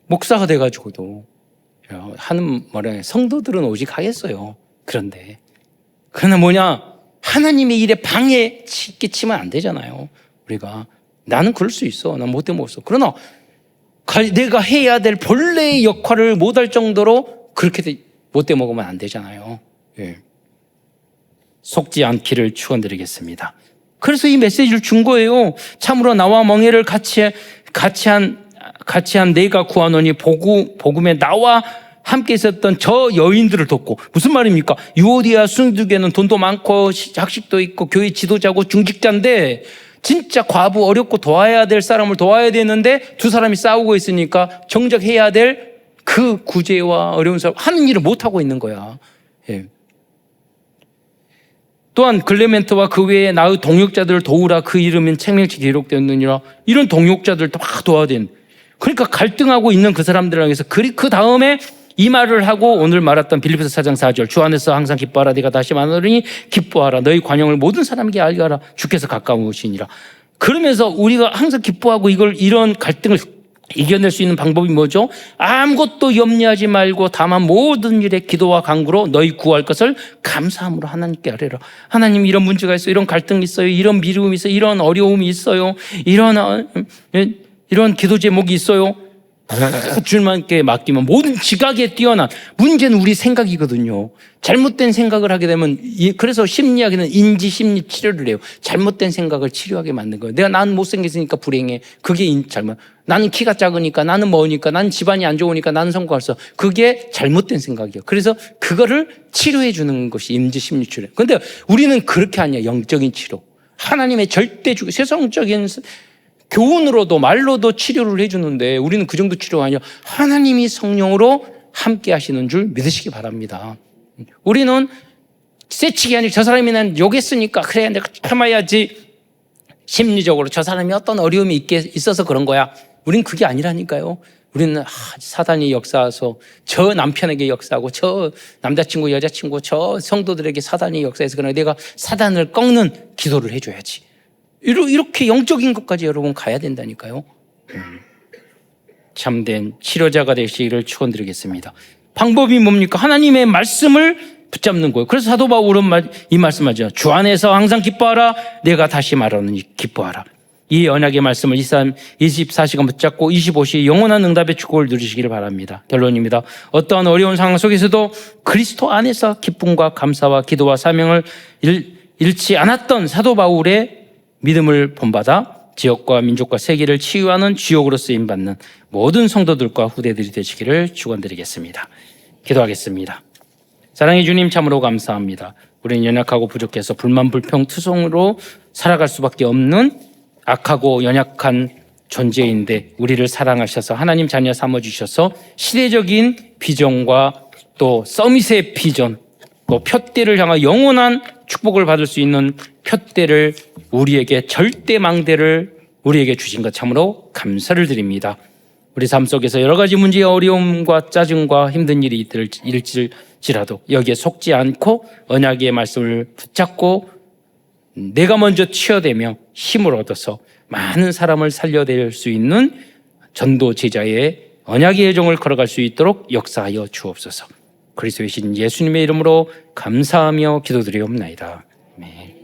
목사가 돼가지고도 하는 말에 성도들은 오직 하겠어요. 그런데 그러나 뭐냐, 하나님의 일에 방해 끼치면 안 되잖아요. 우리가 나는 그럴 수 있어. 난 못돼 먹었어. 그러나 내가 해야 될 본래의 역할을 못할 정도로 그렇게 못돼 먹으면 안 되잖아요. 속지 않기를 축원드리겠습니다. 그래서 이 메시지를 준 거예요. 참으로 나와 멍에를 같이 한 내가 구하노니 복음에 나와 함께 있었던 저 여인들을 돕고. 무슨 말입니까? 유오디아 순두개는 돈도 많고 학식도 있고 교회 지도자고 중직자인데 진짜 과부 어렵고 도와야 될 사람을 도와야 되는데 두 사람이 싸우고 있으니까 정작 해야 될 그 구제와 어려운 사람 하는 일을 못하고 있는 거야. 또한 클레멘트와 그 외에 나의 동역자들을 도우라. 그 이름은 책명치 기록되었느니라. 이런 동역자들도 막 도와야 되는. 그러니까 갈등하고 있는 그 사람들을 향해서 그 다음에 이 말을 하고 오늘 말했던 빌립보서 4장 4절 주 안에서 항상 기뻐하라. 네가 다시 만나리니 기뻐하라. 너희 관용을 모든 사람에게 알게 하라. 주께서 가까우시니라. 그러면서 우리가 항상 기뻐하고 이런 갈등을 이겨낼 수 있는 방법이 뭐죠? 아무것도 염려하지 말고 다만 모든 일에 기도와 간구로 너희 구할 것을 감사함으로 하나님께 아뢰라. 하나님, 이런 문제가 있어요. 이런 갈등이 있어요. 이런 미움이 있어요. 이런 어려움이 있어요. 이런 기도 제목이 있어요. 주님께 맡기면 모든 지각에 뛰어난, 문제는 우리 생각이거든요. 잘못된 생각을 하게 되면, 그래서 심리학에는 인지심리 치료를 해요. 잘못된 생각을 치료하게 만든 거예요. 나는 못생겼으니까 불행해. 그게 잘못. 나는 키가 작으니까, 나는 뭐니까, 나는 집안이 안 좋으니까, 나는 성공할 수 없어. 그게 잘못된 생각이에요. 그래서 그거를 치료해 주는 것이 인지심리 치료. 근데 우리는 그렇게 아니야. 영적인 치료. 하나님의 절대주기, 세상적인 교훈으로도 말로도 치료를 해주는데 우리는 그 정도 치료가 아니라 하나님이 성령으로 함께 하시는 줄 믿으시기 바랍니다. 우리는 쎄치기 아니라 저 사람이 난 욕했으니까 그래 내가 참아야지. 심리적으로 저 사람이 어떤 어려움이 있어서 그런 거야. 우린 그게 아니라니까요. 우리는 사단이 역사해서 저 남편에게 역사하고 저 남자친구 여자친구 저 성도들에게 사단이 역사해서 그러나 내가 사단을 꺾는 기도를 해줘야지. 이렇게 영적인 것까지 여러분 가야 된다니까요. 참된 치료자가 되시기를 축원드리겠습니다. 방법이 뭡니까? 하나님의 말씀을 붙잡는 거예요. 그래서 사도 바울은 이 말씀하죠. 주 안에서 항상 기뻐하라. 내가 다시 말하노니 기뻐하라. 이 언약의 말씀을 24시간 붙잡고 25시 영원한 응답의 축복을 누리시기를 바랍니다. 결론입니다. 어떠한 어려운 상황 속에서도 그리스도 안에서 기쁨과 감사와 기도와 사명을 잃지 않았던 사도 바울의 믿음을 본받아 지역과 민족과 세계를 치유하는 주역으로 쓰임받는 모든 성도들과 후대들이 되시기를 축원드리겠습니다. 기도하겠습니다. 사랑의 주님, 참으로 감사합니다. 우리는 연약하고 부족해서 불만 불평 투성으로 살아갈 수밖에 없는 악하고 연약한 존재인데 우리를 사랑하셔서 하나님 자녀 삼아주셔서 시대적인 비전과 또 서밋의 비전, 또 푯대를 향한 영원한 축복을 받을 수 있는 푯대를 우리에게, 절대망대를 우리에게 주신 것 참으로 감사를 드립니다. 우리 삶 속에서 여러 가지 문제의 어려움과 짜증과 힘든 일이 일지라도 여기에 속지 않고 언약의 말씀을 붙잡고 내가 먼저 치유되며 힘을 얻어서 많은 사람을 살려낼 수 있는 전도 제자의 언약의 여정을 걸어갈 수 있도록 역사하여 주옵소서. 그리스도이신 예수님의 이름으로 감사하며 기도드리옵나이다. 아멘.